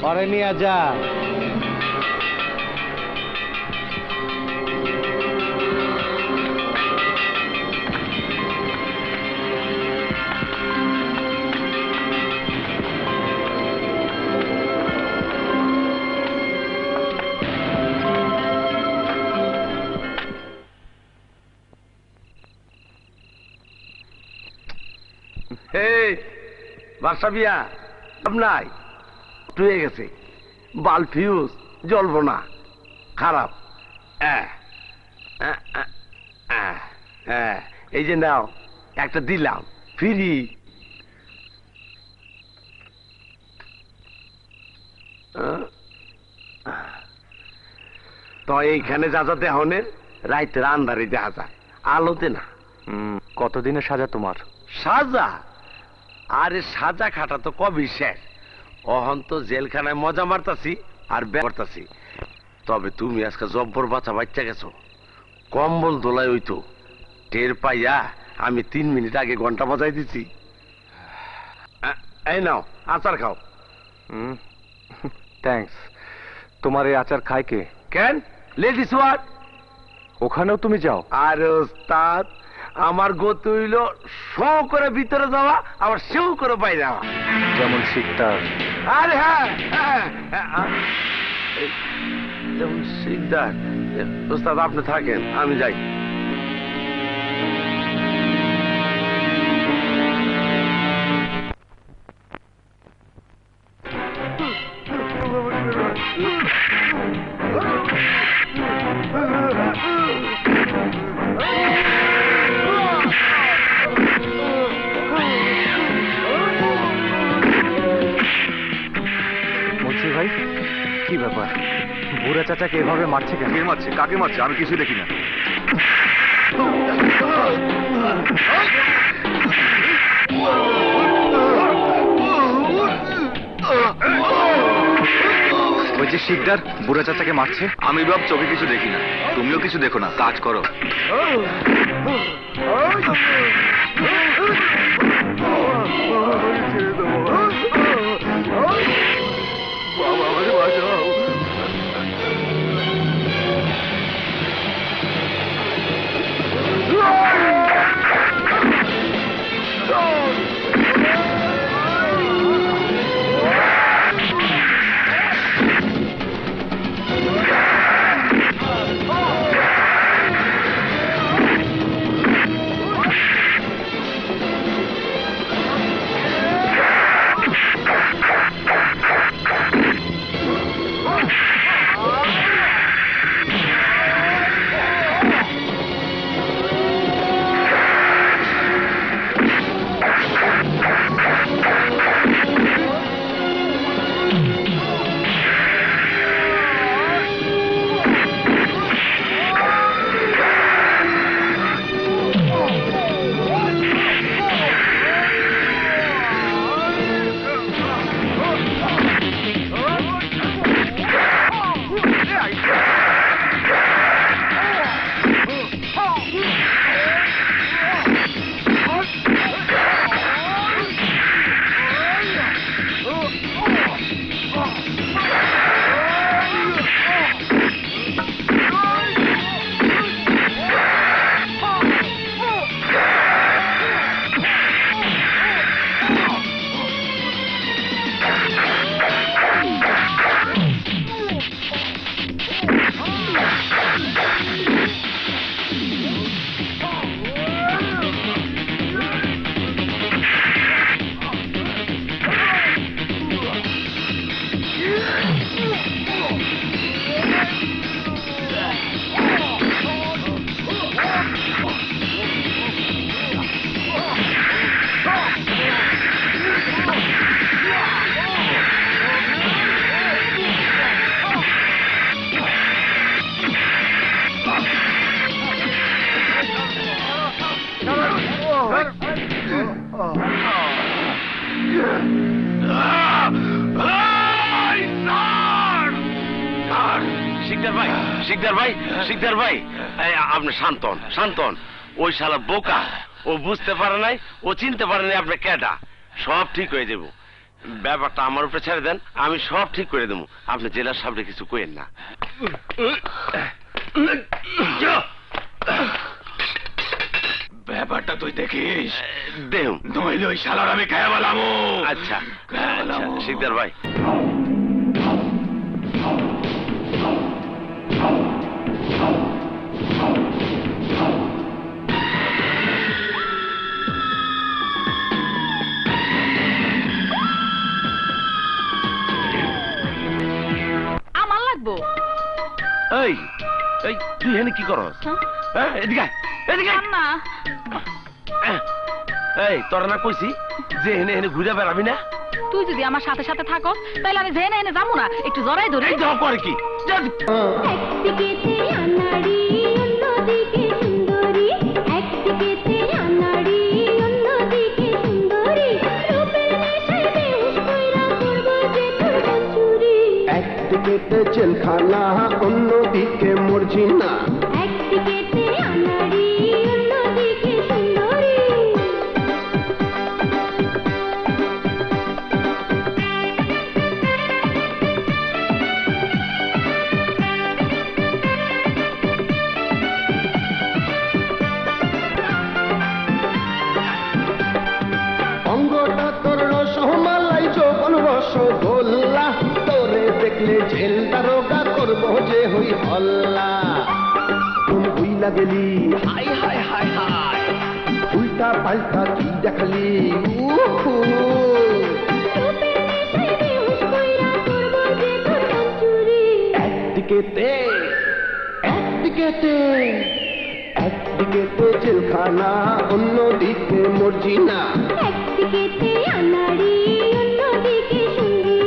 পরে নিয়ে যা। এই বাসা বিয়া নাই টুয়ে গেছে, বাল ফিউজ জ্বলবো না, খারাপ। এই যে নাও, একটা দিলাম ফ্রি। তো এইখানে যা যা দেহনের রাইতের আন্ধারে দেখা যায়, আলোতে না। কতদিনের সাজা তোমার? সাজা? আরে সাজা খাটা তো কবি শেষ। অহন তো জেলখানায় মজা মারতাছি আর করতাছি। তবে তুমি আজকে জব্বর বাচ্চা বাচ্চা গেছো, কম্বল দোলাই হইতো টের পাইয়া আমি 3 মিনিট আগে ঘন্টা বাজাই দিছি। এই নাও আচার খাও। থ্যাঙ্কস। তোমার এই আচার খায় কে? কেন লেডিস ওয়ার্ড? ওখানেও তুমি যাও? আর ওস্তাদ, আমার গতি হইল শো করে ভিতরে যাওয়া, আবার সেও করে বাইরে যাওয়া। যেমন শিকদার। আরে হ্যাঁ, যেমন শিকদার। ওস্তাদ আপনি থাকেন, আমি যাই। বলছি ভাই, কি ব্যাপার? বুড়া চাচাকে এভাবে মারছে কেন? কে মারছে? কাকে মারছে? আমি কিছু দেখি না। ওই যে শিকদার বুড়া চাচাকে মারছে। আমি বাপ চোখে কিছু দেখি না, তুমিও কিছু দেখো না, কাজ করো। শিকদার ভাই, শিকদার ভাই, আপনি শান্তন, শান্তন। ওই শালা বোকা, ও বুঝতে পারে নাই, ও চিনতে পারে নাই আপনি কেডা। সব ঠিক হয়ে যাবো, ব্যাপারটা আমার উপরে ছেড়ে দেন, আমি সব ঠিক করে দেবো। আপনি জেলার সামনে কিছু কইেন না। ব্যাপারটা তুই দেখিস, দেহ নইলে ওই শালার আমি খায়া বলাম। আচ্ছা শিকদার ভাই। এখানে কি করস? হ্যাঁ? এদিকে আয়, এদিকে আয়। না এই তোরা না কইছি যে এনে এনে ঘুরে বেড়াবি না? তুই যদি আমার সাথে সাথে থাকো তাহলে আমি জেনে এনে যাবো না, একটু জড়াই ধরি। এই যাও করে কি যা। একদিকেতে আনাড়ি অন্যদিকে সুন্দরী, একদিকেতে আনাড়ি অন্যদিকে সুন্দরী, রূপের নেশায় বেহুশ কইরা করব যে তোর মঞ্জুরি। একদিকেতে জেলখানা অন্যদিকে মর্জিনা, একদিকেতে আনাড়ি অন্যদিকে সুন্দরী। অঙ্গটা তোর রসমালাই যৌবন রসগোল্লা, তোরে দেখলে জেল দারোগা করবো যে হই হল্লা। তুমি বুইলা গেলি হাই হাই হাই হাই, উল্টা পাল্টা কি দেখালি উহু। রূপের নেশায় বেহুশ কইরা করব যে তোর মঞ্জুরি। একদিকেতে একদিকেতে একদিকেতে জেলখানা অন্যদিকে মর্জিনা, একদিকেতে আনাড়ি অন্যদিকে সুন্দরী।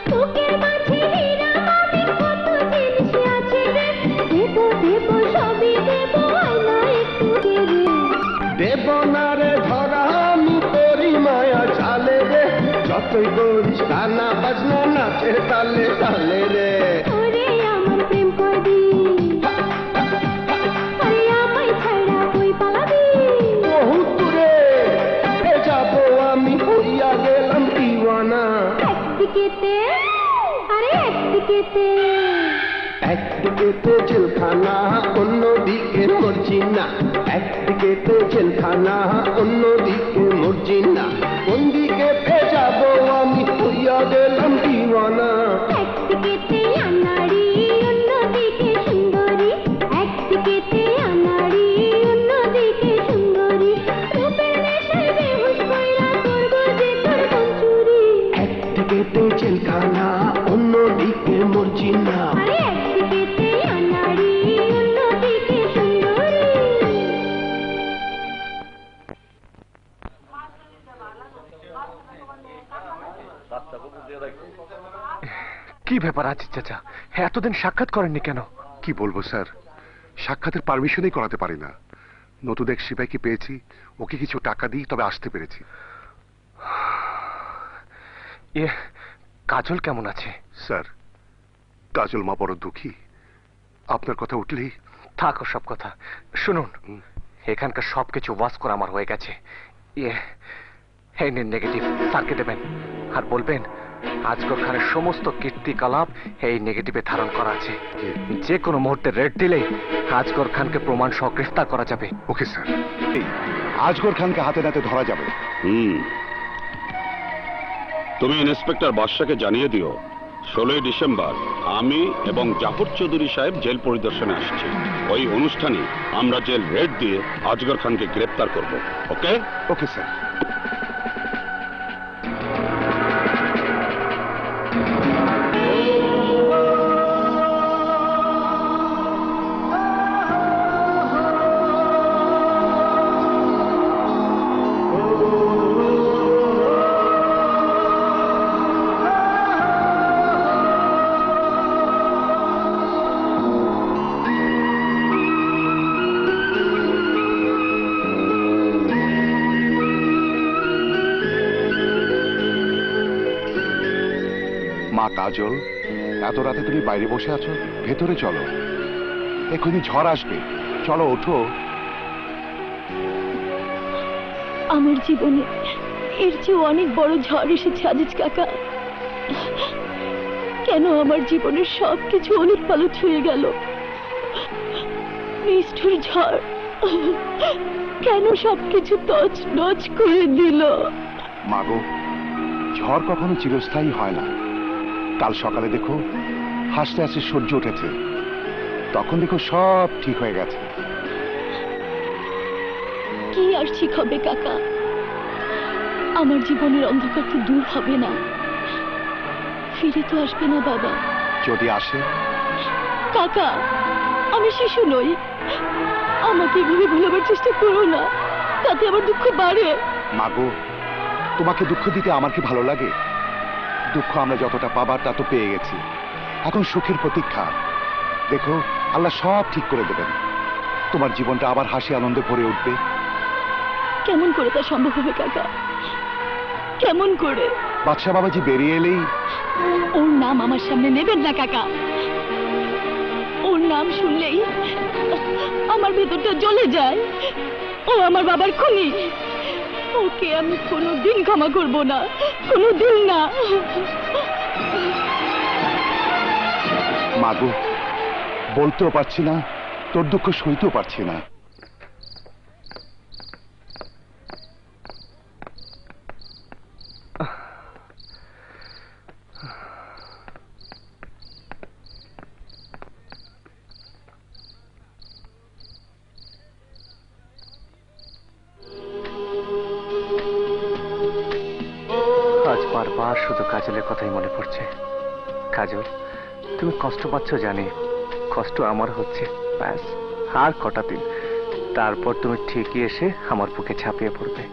বুকের মাঝে হীরা মানিক কত জিনিস আছে রে, দেব দেব সবই দেব, আয়না একটু দেবে। দেব না রে ধরা আমি তোরি মায়া চালে রে, যতই করিস গানা বাজনা নাচে তালে তালে রে। ওরে আমার প্রেম করবি, আরে আমায় ছাড়া কই পালাবি। বহুত দূরে এ যাবো আমি, হইয়া গেলাম দিওয়ানা। একদিকেতে আরে একদিকেতে একদিকেতে জেলখানা অন্যদিকে মর্জিনা, একদিকেতে জেলখানা অন্যদিকে মর্জিনা, কোন দিকে ভেজাবো আমি, হইয়া গেলাম দিওয়ানা। একদিকেতে আনাড়ি অন্যদিকে সুন্দরী, একদিকেতে আনাড়ি অন্যদিকে সুন্দরী, রূপের নেশায় বেহুশ কইরা করব যে তোর মঞ্জুরি। একদিকেতে জেলখানা অন্যদিকে মর্জিনা। আরে একদিকেতে আনাড়ি অন্যদিকে সুন্দরী। কি ব্যাপার আছে চাচা, এতদিন সাক্ষাৎ করেননি কেন? কি বলবো স্যার, সাক্ষাতের পারমিশনই করাতে পারি না। নতুন এক সিপাইকে পেয়েছি, ওকে কিছু টাকা দিই তবে আসতে পেরেছি। কাজল কেমন আছে? স্যার, কাজল মা বড় দুঃখী। আপনার কথা উঠলেই থাকো সব কথা, শুনুন এখানকার সবকিছু ওয়াশ করা আমার হয়ে গেছে। এই নেগেটিভ স্যারকে দেবেন আর বলবেন আজগর খানের সমস্ত কীর্তিকলাপ এই নেগেটিভে ধারণ করা আছে। যে কোনো মুহূর্তে রেড দিলেই আজগর খানকে প্রমাণ সহ গ্রেফতার করা যাবে। Okay sir. আজগর খানকে হাতে নাতে ধরা যাবে। তুমি ইন্সপেক্টর বাদশাকে জানিয়ে দিও 16 ডিসেম্বর আমি এবং জাফর চৌধুরী সাহেব জেল পরিদর্শনে আসছি। ওই অনুষ্ঠানে আমরা জেল রেড দিয়ে আজগর খানকে গ্রেফতার করব। ওকে? Okay sir. মা কাজল, এত রাতে তুমি বাইরে বসে আছো, ভেতরে চলো, এক্ষুনি ঝড় আসবে। চলো ওঠো। আমার জীবনে এর চেয়ে অনেক বড় ঝড় এসেছে আজিজ কাকা। কেন আমার জীবনের সবকিছু ওলট পালট হয়ে গেল? নিষ্ঠুর ঝড়, কেন সবকিছু তছ নছ করে দিল? মাগো, ঝড় কখনো চিরস্থায়ী হয় না। কাল সকালে দেখো হাসতে হাসতে সূর্য উঠেছে, তখন দেখো সব ঠিক হয়ে গেছে। কি আর ঠিক হবে কাকা? আমার জীবনের অন্ধকার তো দূর হবে না, ফিরে তো আসবে না বাবা। যদি আসে? কাকা, আমি শিশু নই, আমাকে এভাবে ভুলাবার চেষ্টা করো না, তাতে আমার দুঃখ বাড়ে। মাগো, তোমাকে দুঃখ দিতে আমার কি ভালো লাগে? দুঃখ আমরা যতটা পাবার তা তো পেয়ে গেছি, এখন সুখের প্রতীক্ষা। দেখো আল্লাহ সব ঠিক করে দেবেন, তোমার জীবনটা আবার হাসি আনন্দে ভরে উঠবে। কেমন করে তা সম্ভব হবে কাকা? কেমন করে? বাদশা বাবাজি বেরিয়ে এলেই। ওর নাম আমার সামনে নেবেন না কাকা, ওর নাম শুনলেই আমার ভেতরটা জ্বলে যায়। ও আমার বাবার খুনি, ওকে আমি কোনোদিন ক্ষমা করব না, কোনোদিন না। মাগো, বলতেও পারছি না, তোর দুঃখ সইতেও পারছি না। আজ বারবার শুধু কাজলের কথাই মনে পড়ছে। কাজল, তুমি কষ্ট পাচ্ছ জানি, কষ্ট আমার হচ্ছে। ব্যাস আর কটা দিন, তারপর তুমি ঠিকই এসে আমার বুকে ঝাঁপিয়ে পড়বে।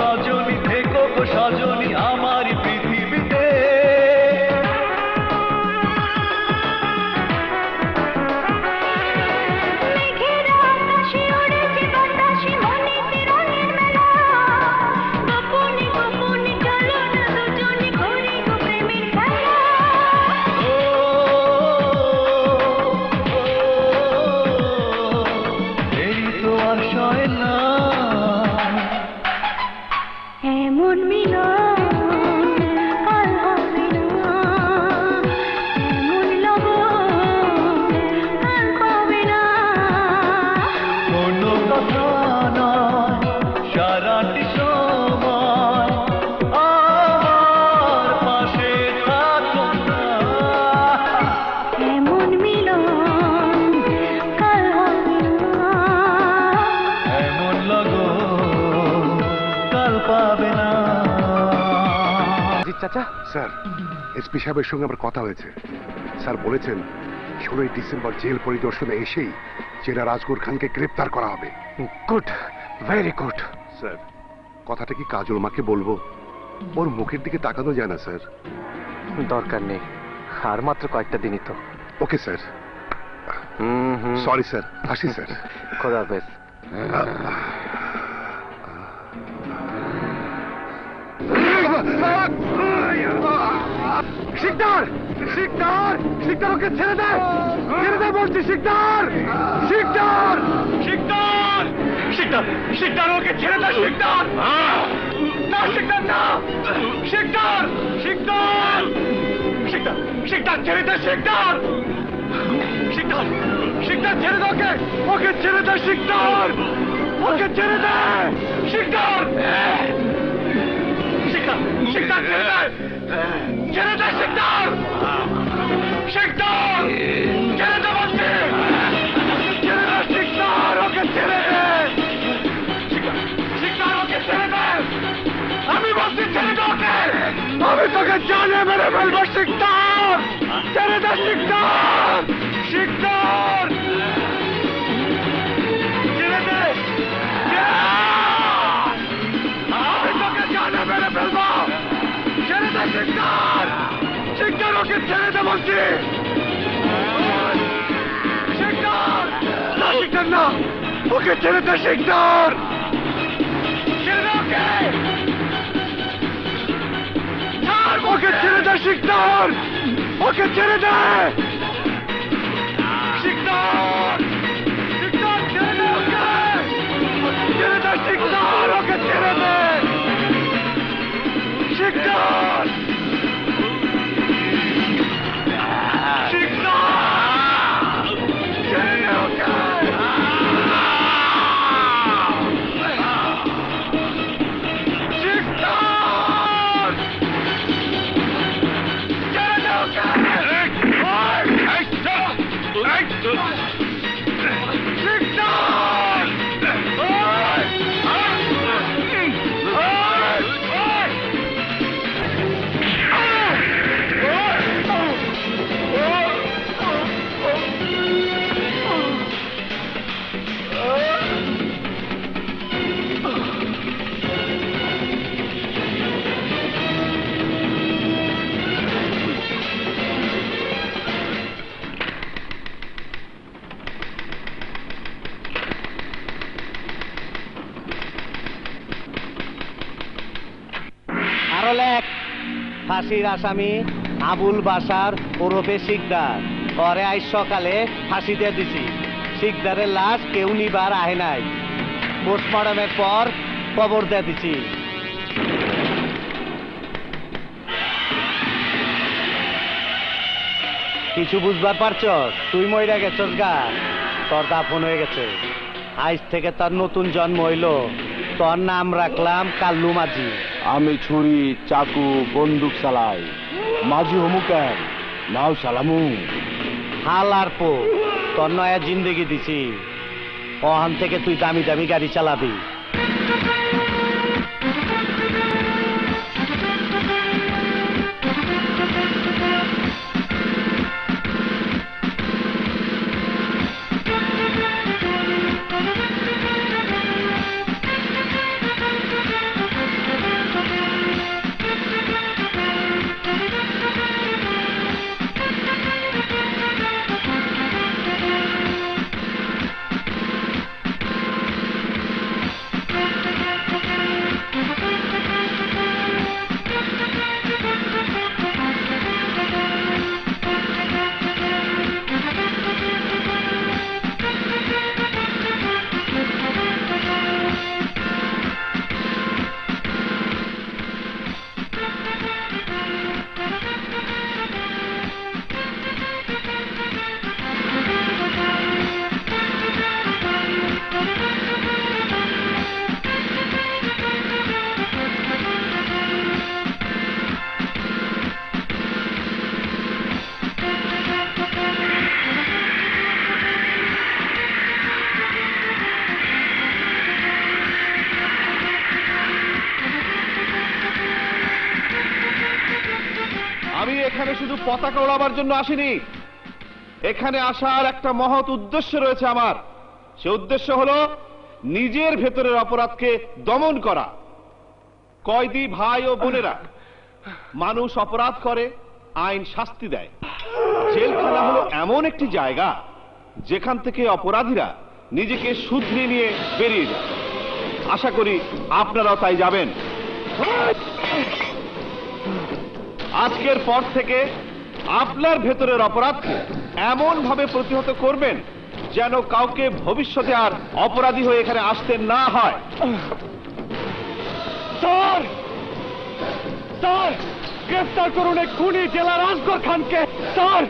রজনী থেকো গো সজনী আমার পৃথিবীতে। চাচা? স্যার, এসপি সাহেবের সঙ্গে আমার কথা হয়েছে। স্যার বলেছেন 16ই ডিসেম্বর জেল পরিদর্শনে এসেই জেলার আজগর খানকে গ্রেপ্তার করা হবে। Good, very good. স্যার, কথাটা কি কাজল মাকে বলবো? ওর মুখের দিকে তাকানো যায় না স্যার। দরকার নেই, আর মাত্র কয়েকটা দিনই তো। Okay sir. সরি স্যার, আসি স্যার। খোদা হাফেজ। শিকদার, শিকদার, শিকদার, ওকে ছেড়ে দে, ছেড়ে দে বলছি। শিকদার, শিকদার, শিকদার, শিকদার, শিকদার, ওকে ছেড়ে দে। শিকদার না, শিকদার না, শিকদার, শিকদার, শিকদার, শিকদার, ছেড়ে দে। শিকদার, শিকদার, শিকদার, ছেড়ে দে ওকে, ওকে ছেড়ে দে। শিকদার, ওকে ছেড়ে দে। শিকদার, শিকদার, শিকদার, ছেড়ে দে, ছেড়ে দে। শিকদার, শিকদার, ছেড়ে দে বলছি, ছেড়ে দে। শিকদার, ওকে ছেড়ে দে। শিকদার, ওকে ছেড়ে দে, আমি বলছি ছেড়ে দে ওকে, আমি তোকে জানে মেরে ফেলবো। শিকদার, ছেড়ে দে। শিকদার, শিকদার, ছেড়ে দে, আমি তোকে জানে মেরে ফেলবো। ছেড়ে দে। শিকদার, শিকদার, ওকে ছেড়ে দে বলছি। শিকদার না, শিকদার না, ওকে ছেড়ে দে। শিকদার, ছেড়ে দে ওকে, ছাড়, ওকে ছেড়ে দে। শিকদার, ওকে ছেড়ে দে। শিকদার, শিকদার, ছেড়ে দে ওকে, ছেড়ে দে। শিকদার, ওকে ছেড়ে দে। শিকদার, শিকদার, ছেড়ে দে ওকে। শিকদার, ছেড়ে দে ওকে। আরো লেখ, ফাঁসির আসামি আবুল বাসার ওরফে শিকদার, পরে আজ সকালে ফাঁসি দিয়ে দিছি। শিকদারের লাশ কেউ নিবার আহে নাই, পোস্টমর্টমের পর কবর দিয়ে দিছি। কিছু বুঝবার পারছস? তুই মইরা গেছস গা, তোর দাফন হয়ে গেছে। আজ থেকে তার নতুন জন্ম হইল। তোর নাম রাখলাম কাল্লু মাঝি। আমি ছুরি, চাকু, বন্দুক চালাই, মাঝি হমু কেন? নাও সালামু। হালার পো, তোর নয়া জিন্দেগি দিছি। ওখান থেকে তুই দামি দামি গাড়ি চালাবি। পতাকা ওড়াবার জন্য আসিনি। এখানে আসার একটা মহৎ উদ্দেশ্য রয়েছে আমার। সে উদ্দেশ্য হলো নিজের ভেতরের অপরাধকে দমন করা। কয়েদি ভাই ও বোনেরা, মানুষ অপরাধ করে, আইন শাস্তি দেয়। জেলখানা হলো এমন একটি জায়গা যেখান থেকে অপরাধীরা নিজেকে শুধরে নিয়ে বেরিয়ে যায়। আশা করি আপনারাও তাই যাবেন। আজকের পর থেকে আপনার ভেতরের অপরাধকে এমন ভাবে প্রতিহত করবেন যেন কাউকে ভবিষ্যতে আর অপরাধী হয়ে এখানে আসতে না হয়। স্যার, স্যার, গ্রেফতার করুন এই খুনি জেলার আসগর খানকে। স্যার,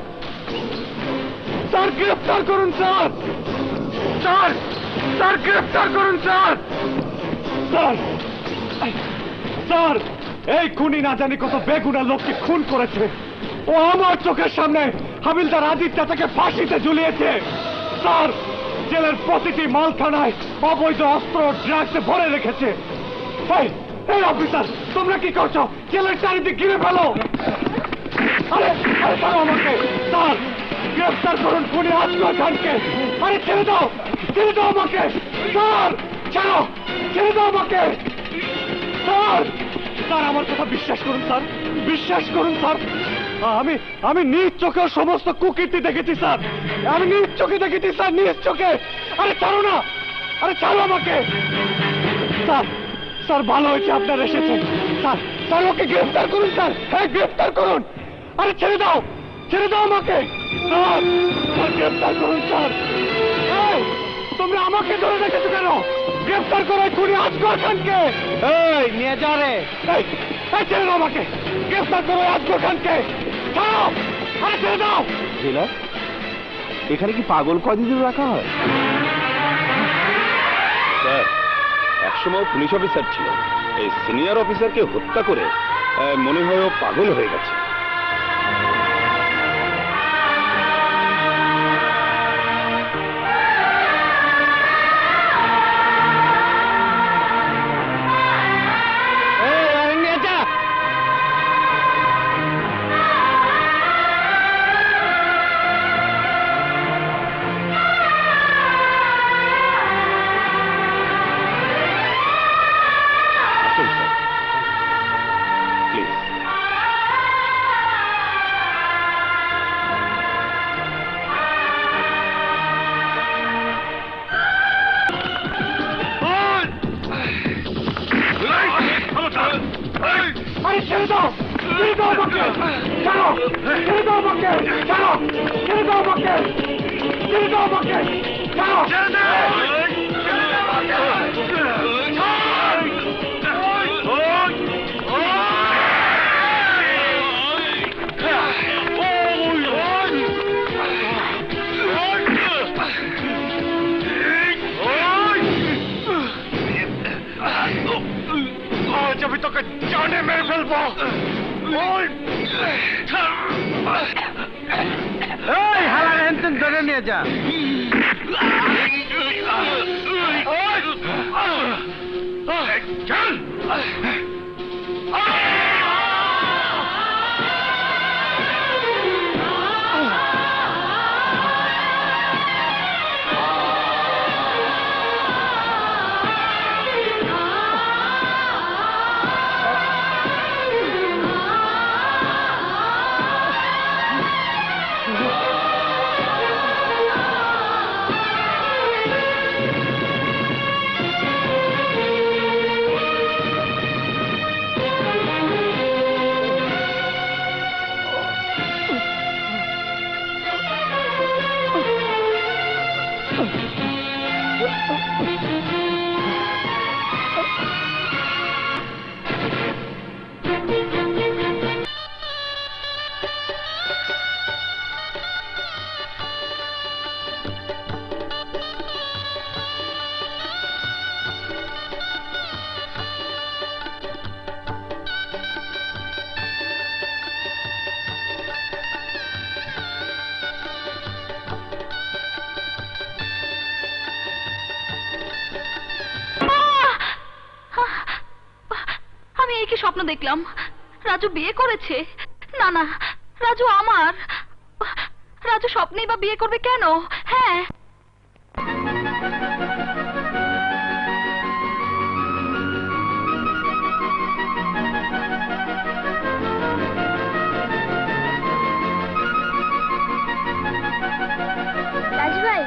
স্যার, গ্রেফতার করুন স্যার। স্যার, স্যার, গ্রেফতার করুন স্যার। স্যার, স্যার, এই খুনি না জানি কত বেগুনা লোককে খুন করেছে। ও আমার চোখের সামনে হাবিলদার আদিত্য তাকে ফাঁসিতে ঝুলিয়েছে। স্যার, জেলের প্রতিটি মালখানায় অবৈধ অস্ত্র ড্রাগসে ভরে রেখেছে। এই অফিসার, তোমরা কি করছো? জেলের চারিদিক ঘিরে ফেলো। আরে আরে ছাড়ো আমাকে। স্যার, গ্রেফতার করুন খুনি আসগর খানকে। আরে ছেড়ে দাও, ছেড়ে দাও আমাকে। স্যার, ছাড়ো, ছেড়ে দাও আমাকে। স্যার, স্যার, আমার কথা বিশ্বাস করুন স্যার, বিশ্বাস করুন স্যার। আমি নিজ চোখে সমস্ত কুকীর্তি দেখেছি স্যার। আমি নিজ চোখে দেখেছি স্যার, নিজ চোখে। আরে ছাড়ো না, আরে ছাড়ো আমাকে। স্যার, স্যার, ভালো হয়েছে আপনার এসেছেন। স্যার, স্যার, ওকে গ্রেফতার করুন স্যার। হ্যাঁ, গ্রেফতার করুন। আরে ছেড়ে দাও, ছেড়ে দাও আমাকে। স্যার, স্যার, গ্রেফতার করুন স্যার। এই, তোমরা আমাকে ধরে রেখেছো কেন? গ্রেফতার করো খুনি আসগর খানকে। এই নিয়ে যা রে। এই, ছেড়ে দাও আমাকে। গ্রেফতার করো আসগর খানকে। ছাড়ো, আরে ছেড়ে দাও। জেলার এখানে কি পাগল কয়েদিদের রাখা হয়? স্যার, একসময় পুলিশ অফিসার ছিল। এই সিনিয়র অফিসারকে হত্যা করে মনে হয় ও পাগল হয়ে গেছে। আরে ছেড়ে দাও, ছেড়ে দাও আমাকে। ছাড়ো, ছেড়ে দাও আমাকে। ছাড়ো, ছেড়ে দাও আমাকে। ছেড়ে দাও আমাকে। ছাড়ো, ছেড়ে দাও। আমি তোকে জানে মেরে ফেলবো। এই হালার হেনতেন ধরে নিয়ে যা। চল। স্বপ্ন দেখলাম রাজু বিয়ে করেছে। না না, রাজু আমার। রাজু স্বপ্নেই বা বিয়ে করবে কেন? হ্যাঁ, রাজু ভাই,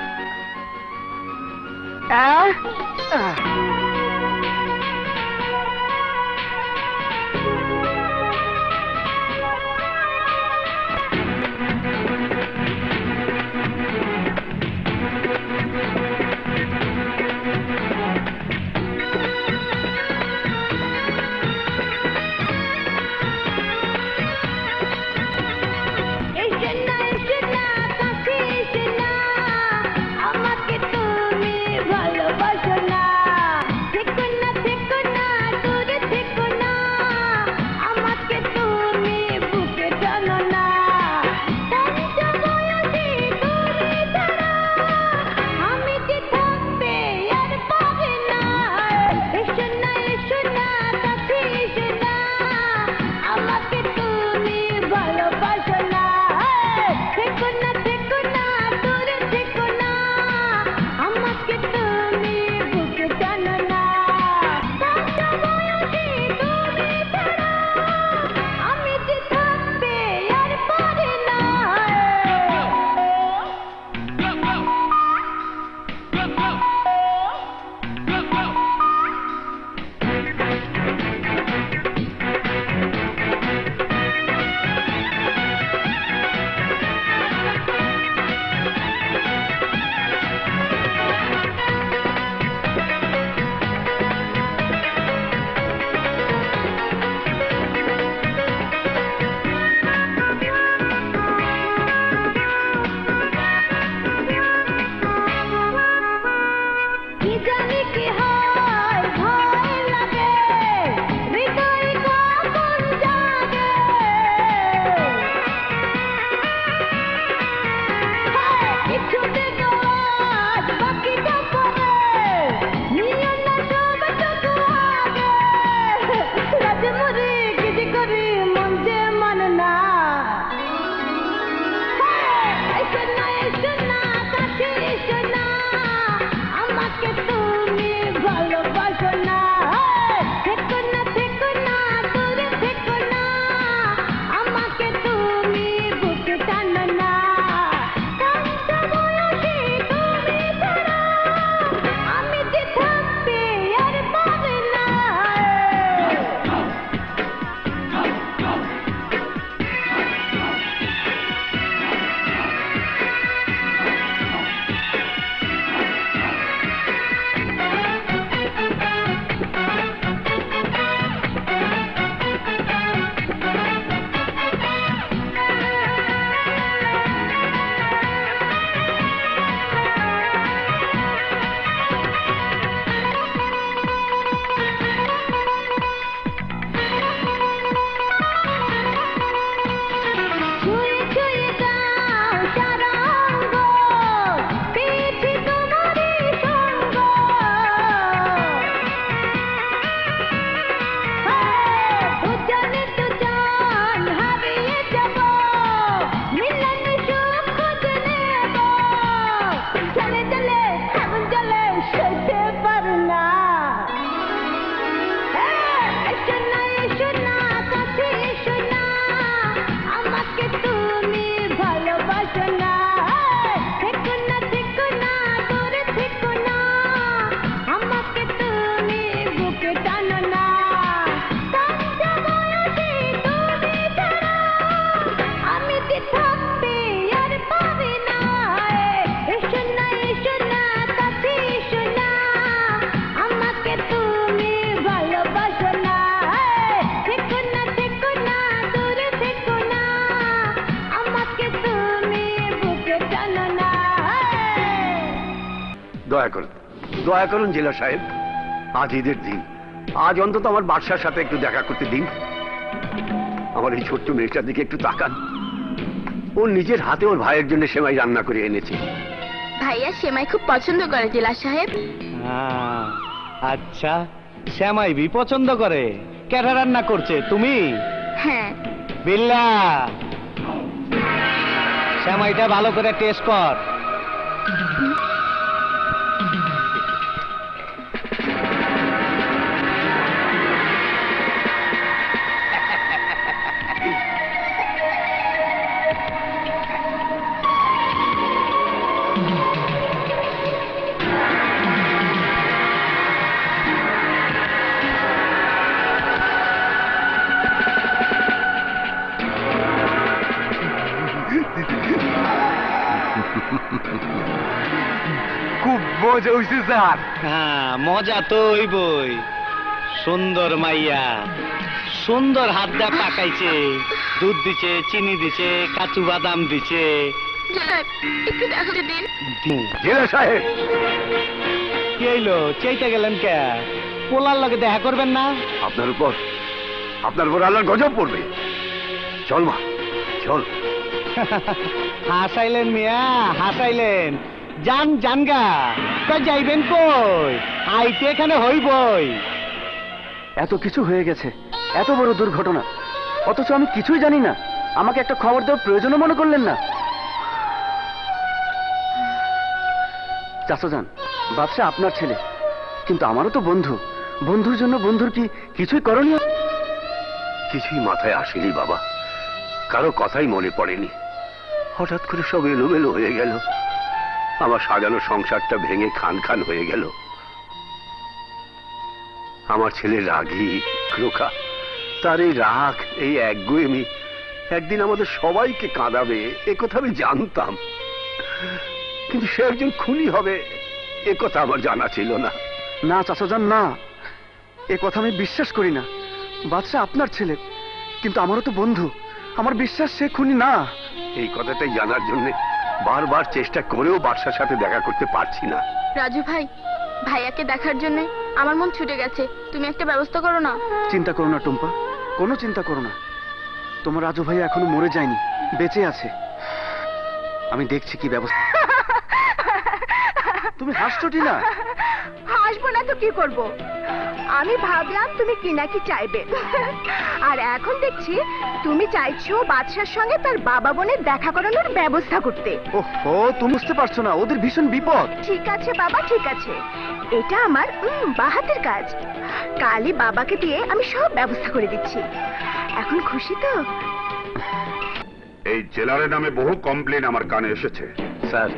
দয়া করুন জেলা সাহেব, আজ ঈদের দিন, আজ অন্তত আমার বাদশার সাথে একটু দেখা করতে দিন। আমার এই ছোট্ট মেয়েটার দিকে একটু তাকান। ও নিজের হাতে ওর ভাইয়ের জন্য সেমাই রান্না করে এনেছে। ভাইয়া সেমাই খুব পছন্দ করে জেলা সাহেব। আচ্ছা, শ্যামাই বি পছন্দ করে? কেটা রান্না করছে? তুমি? হ্যাঁ। বিল্লা সেমাইটা ভালো করে টেস্ট কর। খুব মজা হইছে স্যার। হ্যাঁ, মজা তো হইবই। সুন্দর মাইয়া, সুন্দর হাত দা পাকাইছে, দুধ দিছে, চিনি দিছে, কাজু বাদাম দিছে। একটু দেখাতে দিন। জেলা সাহেব, কি হইলো, চাইতে গেলেন কে? পোলার লগে দেখা করবেন না? আপনার উপর আল্লাহর গজব পড়বে। চল মা, চল। হাসাইলেন মিয়া, হাসাইলেন। যান জানগা, তা যাইবেন কই? আইতে এখানে হইবই। এত কিছু হয়ে গেছে, এত বড় দুর্ঘটনা, অথচ আমি কিছুই জানি না। আমাকে একটা খবর দেওয়ার প্রয়োজনও মনে করলেন না। চাচা যান, বাদশা আপনার ছেলে, কিন্তু আমারও তো বন্ধু। বন্ধুর জন্য বন্ধুর কি কিছুই করণীয়? কিছুই মাথায় আসেনি বাবা, কারো কথাই মনে পড়েনি। হঠাৎ করে সব এলোমেলো হয়ে গেল। আমার সাজানো সংসারটা ভেঙে খান খান হয়ে গেল। আমার ছেলে রাগী ক্রোকা, তার এই রাগ, এই একগুয়েমি একদিন আমাদের সবাইকে কাঁদাবে, এ কথা আমি জানতাম। কিন্তু সে একজন খুনি হবে, এ কথা আমার জানা ছিল না। না চাচা যান, না, এ কথা আমি বিশ্বাস করি না। বাদশা আপনার ছেলে, কিন্তু আমারও তো বন্ধু। আমার বিশ্বাস সে খুনি না। এই কথাটাই জানার জন্য বারবার চেষ্টা করেও বাদশার সাথে দেখা করতে পারছি না। রাজু ভাই, ভাইয়াকে দেখার জন্য আমার মন ছুটে গেছে। তুমি একটা ব্যবস্থা করো না। চিন্তা করো না টুম্পা, কোনো চিন্তা করো না। তোমার রাজু ভাই এখনো মরে যায়নি, বেঁচে আছে। আমি দেখছি কি ব্যবস্থা। তুমি হাসছোটি না? হাসবো না তো কি করব? আমি ভাবলাম তুমি কি নাকি চাইবে, আর এখন দেখছি তুমি চাইছো বাদশার সঙ্গে তার বাবা বোনের দেখা করানোর ব্যবস্থা করতে। ওহো, তুমি বুঝতে পারছো না, ওদের ভীষণ বিপদ। ঠিক আছে বাবা, ঠিক আছে, এটা আমার বাহাতের কাজ। কালই বাবাকে দিয়ে আমি সব ব্যবস্থা করে দিচ্ছি। এখন খুশি তো? এই জেলারের নামে বহু কমপ্লেন আমার কানে এসেছে। স্যার,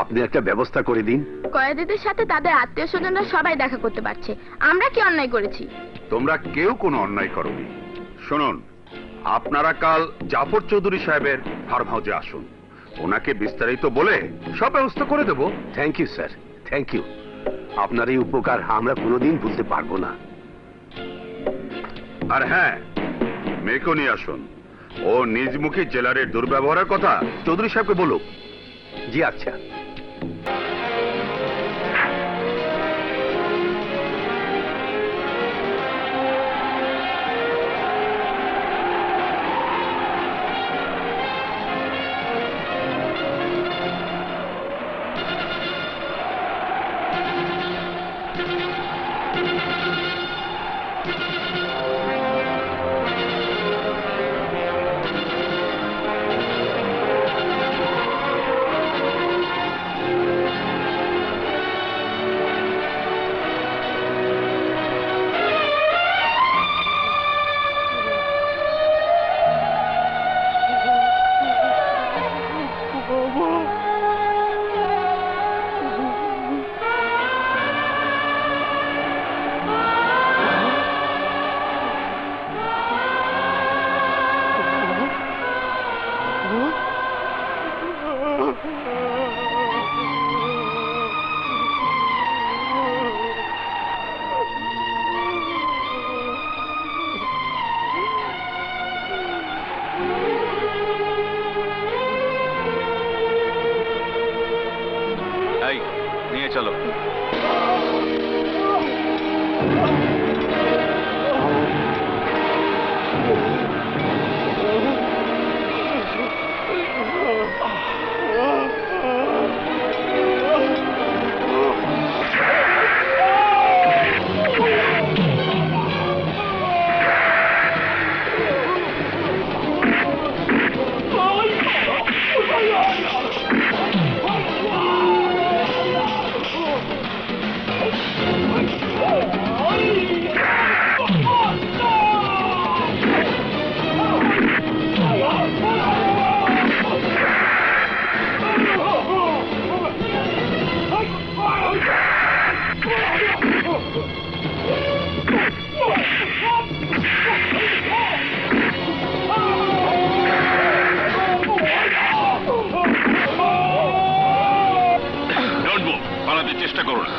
আপনি একটা ব্যবস্থা করে দিন। কয়েদিদের সাথে তাদের আত্মীয় স্বজনরা সবাই দেখা করতে পারছে, আমরা কি অন্যায় করেছি? তোমরা কেউ কোনো অন্যায় করোনি। শুনুন, আপনারা কাল জাফর চৌধুরী সাহেবের ফার্ম হাউসে আসুন। ওনাকে বিস্তারিত বলে সব ব্যবস্থা করে দেব। Thank you sir, thank you. আপনার এই উপকার আমরা কোনোদিন ভুলতে পারবো না। আর হ্যাঁ, মেয়েকেও নিয়ে আসুন। ও নিজ মুখে জেলারের দুর্ব্যবহারের কথা চৌধুরী সাহেবকে বলুক। জি আচ্ছা। নিয়ে চলো। পালাতে চেষ্টা করো না।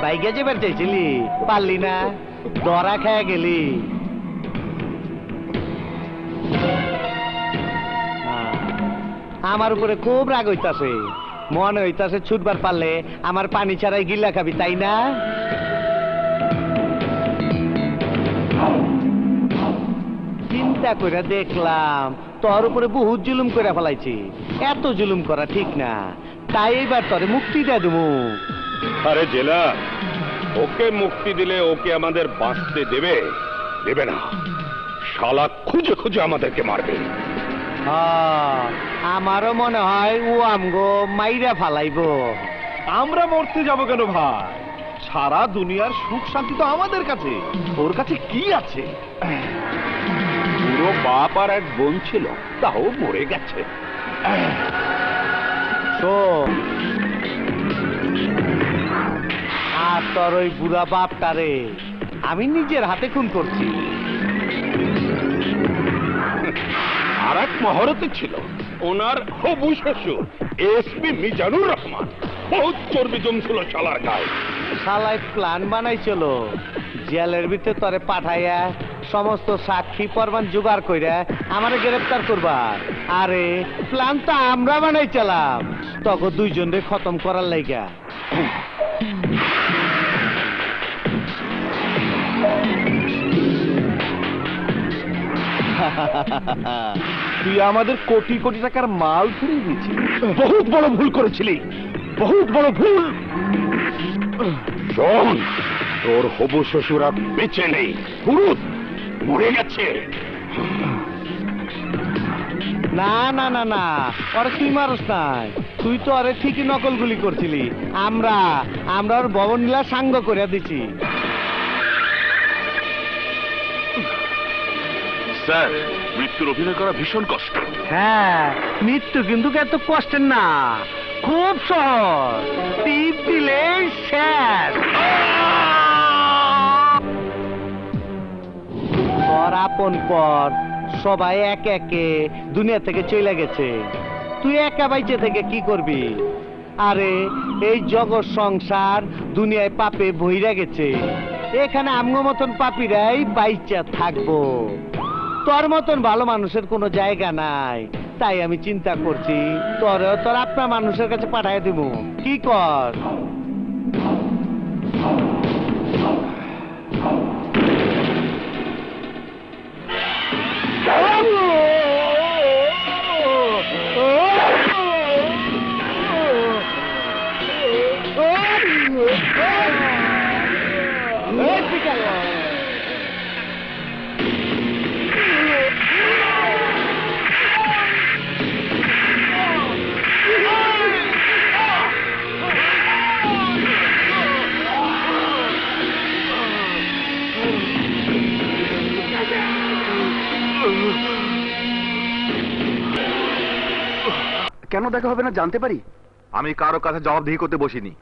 বাইকে যেবার চাইছিলি, পারলি না, দরা খেয়ে গেলি। আমার উপরে খুব রাগ হইতাছে, মনে হইতাছে ছুটবার পারলে আমার পানি ছাড়াই গিল্লা খাবি, তাই না? চিন্তা করে দেখলাম তোর উপরে বহুত জুলুম করে ফেলাইছি, এত জুলুম করা ঠিক না, তাই এবার তোরে মুক্তি দিয়ে দেবো। আরে জেলা, ওকে মুক্তি দিলে ওকে আমাদের বাঁচতে দেবে? দেবে না, শালা খুঁজে খুঁজে আমাদেরকে মারবে। আমারও মনে হয় ও আমগো মাইরা ফালাইবো। আমরা মরতে যাব কেন ভাই? সারা দুনিয়ার সুখ শান্তি তো আমাদের কাছে, ওর কাছে কি আছে? পুরো বাপ আর এক বোন ছিল, তাও মরে গেছে। আর তোর ওই বুড়া বাপটারে আমি নিজের হাতে খুন করছি। আর এক মহরতে ছিল ওনার হবু শ্বশুর এসপি মিজানুর রহমান, বহুত চর্বি জমছিল শালার গায়ে। শালাই প্ল্যান বানাইছিল জেলের ভিতরে তরে পাঠাইয়া সমস্ত সাক্ষী প্রমাণ জোগাড় কইরা আমারে গ্রেফতার করবার। আরে প্ল্যান তো আমরা বানাইছিলাম তখন দুইজনরে খতম করার লাইগা। তুই আমাদের কোটি কোটি টাকার মাল ফিরিয়ে দিয়েছিস। বহুত বড় ভুল করেছিলি, বহুত বড় ভুল। শোন, তোর হবু শ্বশুর আর বেঁচে নেই, পুরুত মরে গেছে। না না না না, ওরে তুই মারস নাই, তুই তো আরে ঠিকই নকল গুলি করছিলি। আমরা ওর ভবন নীলা সাঙ্গ করে দিছি। স্যার, মৃত্যুর অভিনয় করা ভীষণ কষ্ট। হ্যাঁ, মৃত্যু কিন্তু এত কষ্টের না, খুব সহজ, টিপ দিলে শেষ। পর আপন পর সবাই এক একে দুনিয়া থেকে চলে গেছে, তুই একা বাইচে থেকে কি করবি? আরে এই জগৎ সংসার দুনিয়ায় পাপে ভইরা গেছে, এখানে আমগো মতন পাপীরাই বাইচা থাকবো, তোর মতন ভালো মানুষের কোনো জায়গা নাই। তাই আমি চিন্তা করছি তোর আপনার মানুষের কাছে পাঠাই দিব, কি কর? কেন দেখা হবে না জানতে পারি? আমি কারো কাছে জবাবদিহি করতে বসিনি।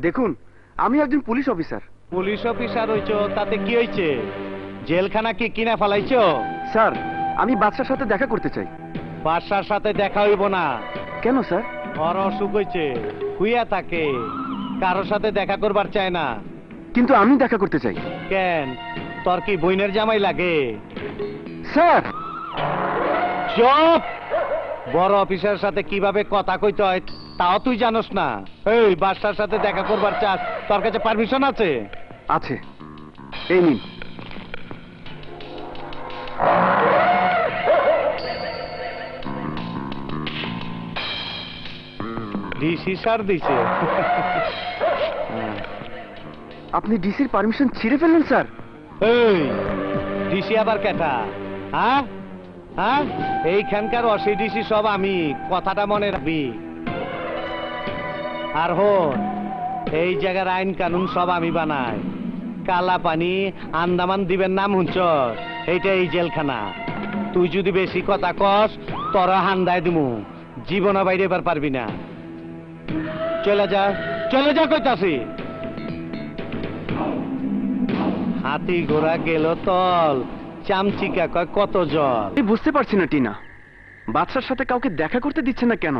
দেখুন, আমি একজন পুলিশ অফিসার। পুলিশ অফিসার হইছো তাতে কি হয়েছে? জেলখানা কি কিনা ফেলাইছো? স্যার, আমি বাদশার সাথে দেখা করতে চাই। বাদশার সাথে দেখা হইব না। কেন স্যার? ওর অসুখ হয়েছে, হুইয়া থাকে, কারোর সাথে দেখা করবার চায় না। কিন্তু আমি দেখা করতে চাই। কেন, তোর কি বইনের জামাই লাগে? স্যার, চুপ! বড় অফিসার সাথে কিভাবে কথা কইতে হয় তাও তুই জানোস না? এই বাদশার সাথে দেখা করবার চাস, তোর কাছে পারমিশন আছে? আছে, এই নিন। ডিসি স্যার দিছে। আপনি ডিসির পারমিশন ছিঁড়ে ফেললেন স্যার? এই ডিসি আবার কেটা? হ্যাঁ হ্যাঁ, এইখানকার অসি ডিসি সব আমি, কথাটা মনে রাখবি। আর হন, এই জায়গার আইন কানুন সব আমি বানাই। কালা পানি আন্দামান দিবেন নাম হুঁচ, এইটা এই জেলখানা। তুই যদি বেশি কথা কস তোরা হান্দায় দিমু, জীবনে বাইরে এবার পারবি না। চলে যা, চলে যা কইতাছি। হাতি ঘোড়া গেল তল, চামচিকা কয় কত জল। আমি বুঝতে পারছি না টিনা, বাদশার সাথে কাউকে দেখা করতে দিচ্ছে না কেন?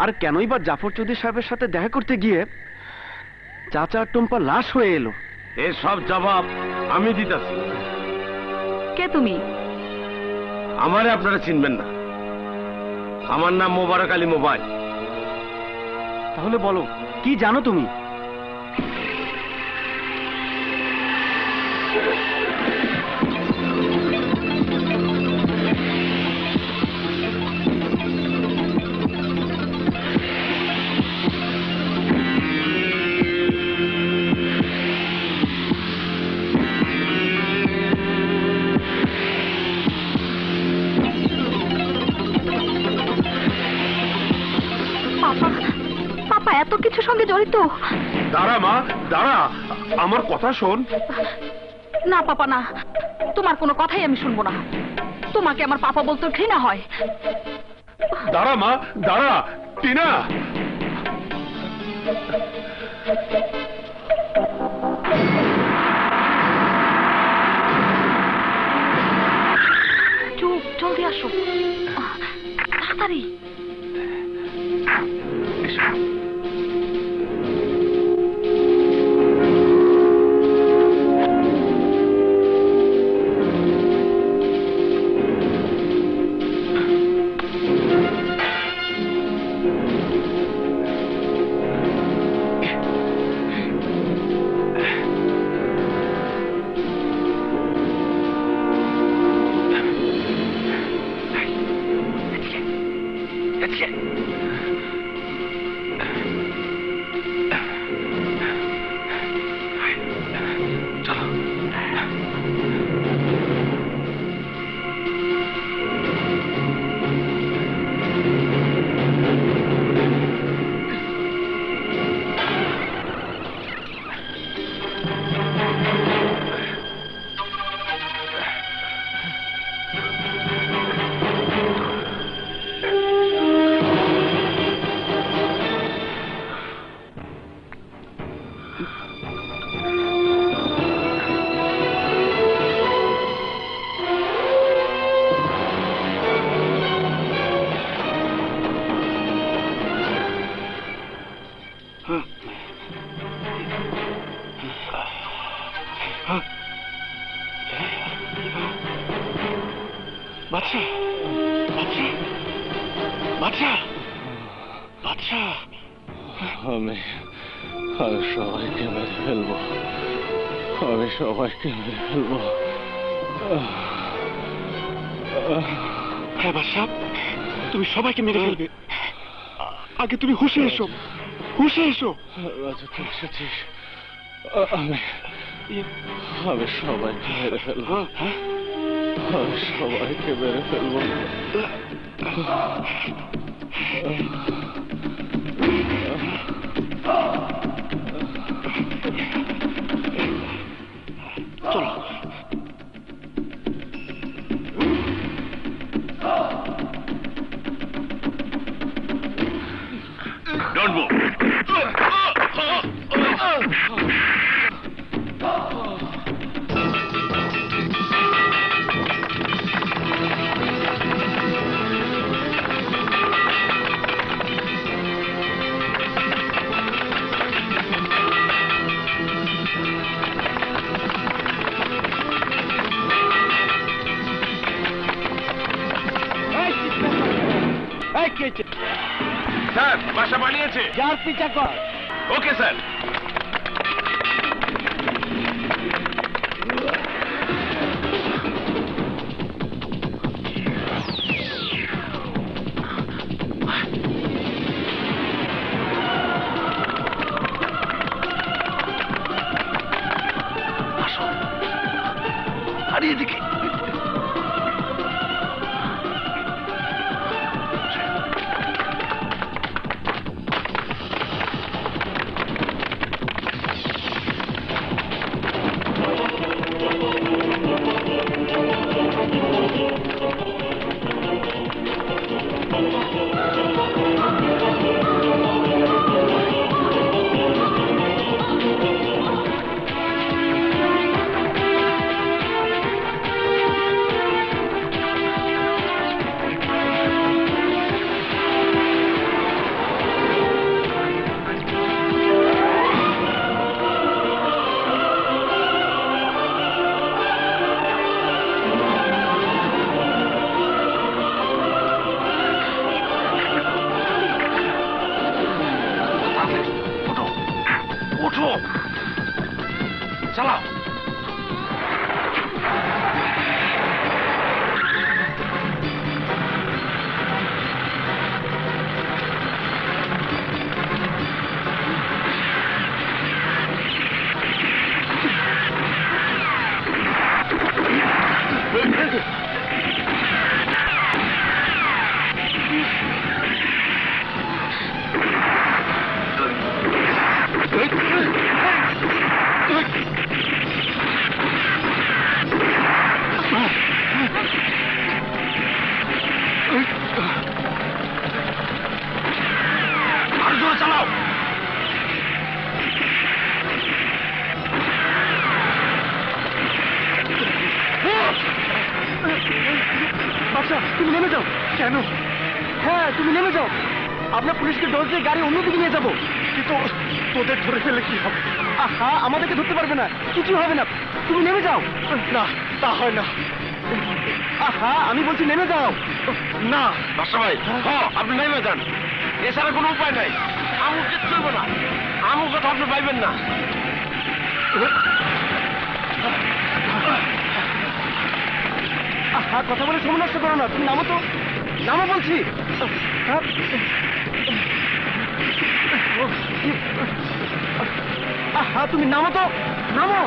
আর কেনই বা জাফর চৌধুরী সাহেবের সাথে দেখা করতে গিয়ে চাচা আর টুম্পা লাশ হয়ে এলো? এর সব জবাব আমি দিতেছি। কে তুমি? আমারে আপনারা চিনবেন না, আমার নাম মোবারক আলী মোবাইল। তাহলে বলো, কি জানো তুমি? পাপা এত কিছুর সঙ্গে জড়িত? দাঁড়া মা, দাঁড়া, আমার কথা শোন। না পাপা না, তোমার কোনো কথাই আমি শুনবো না। তোমাকে আমার পাপা বলতে ঘৃণা হয়। দাঁড়া মা, দাঁড়া। টিনা, চুপ, জলদি আসো তাড়াতাড়ি। বাচ্চা, বাচ্চা, বাচ্চা, বাচ্চা। আমি সবাইকে মেরে ফেলবো, আমি সবাইকে মেরে ফেলবো। হ্যাঁ বাদশা, তুমি সবাইকে মেরে ফেলবে। আগে তুমি হুশে এসো, হুশে এসো। আচ্ছা তুই এসেছিস, আমি সবাইকে মেরে ফেলবো, আমি সবাইকে মেরে ফেলবো। চলো। Don't move. স্যার, বাসা পালিয়েছে। যার পিছা কর। Okay sir. আসো, চালাও। আর জোরে চালাও। বাচ্চা, তুমি নেমে যাও। কেন? হ্যাঁ, তুমি নেমে যাও। আমরা পুলিশকে ডোজ দিয়ে গাড়ি অন্যদিকে নিয়ে যাবো। কিন্তু তোদের ধরে ফেলে কি হবে? আহা, আমাদেরকে ধরতে পারবে না, কিছু হবে না। তুমি নেমে যাও। না, তা হয় না। আহা, আমি বলছি নেমে যাও। না বাদশা ভাই, হ্যাঁ আপনি নেমে যান, এছাড়া কোনো উপায় নাই। আমু কিচ্ছু হবে না, আমু কথা আপনি পাইবেন না। আহা, কথা বলে সময় নষ্ট করো না। তুমি নামো তো, নামো বলছি। আহা, তুমি নামো তো, নামো।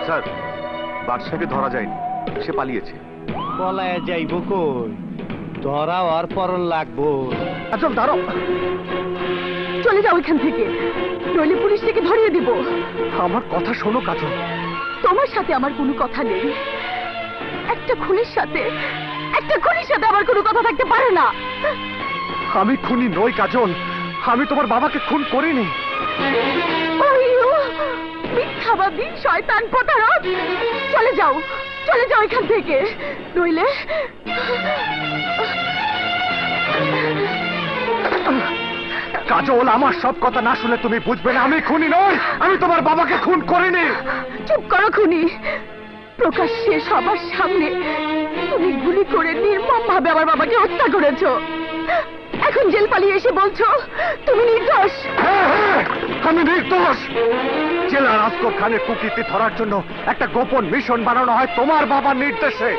স্যার, বাদশাকে ধরা যায়নি, সে পালিয়েছে। পলায় যাইব কই? ধরা আর পরন লাগবো। আচ্ছা, দাঁড়াও। চলে যাও এখান থেকে, নইলে পুলিশ থেকে ধরিয়ে দিব। আমার কথা শোনো কাজল। তোমার সাথে আমার কোনো কথা নেই। একটা খুনির সাথে আমার কোনো কথা থাকতে পারে না। আমি খুনি নই কাজল, আমি তোমার বাবাকে খুন করিনি। অইয়ো, মিথ্যাবাদী, শয়তান, প্রতারক। চলে যাও, চলে যাও এখান থেকে, নইলে কাজল, আমার সব কথা না শুনে তুমি বুঝবে না আমি খুনি নই, আমি তোমার বাবাকে খুন করিনি। চুপ করো খুনি। প্রকাশ্যে সবার সামনে তুমি গুলি করে নির্মম ভাবে আমার বাবাকে হত্যা করেছো। এখন জেল পালিয়ে এসে বলছো তুমি নির্দোষ। হ্যাঁ, হ্যাঁ, আমি নির্দোষ। জেলার আসগর খানের কুকীর্তি ধরার জন্য একটা গোপন মিশন বানানো হয় তোমার বাবার নির্দেশে।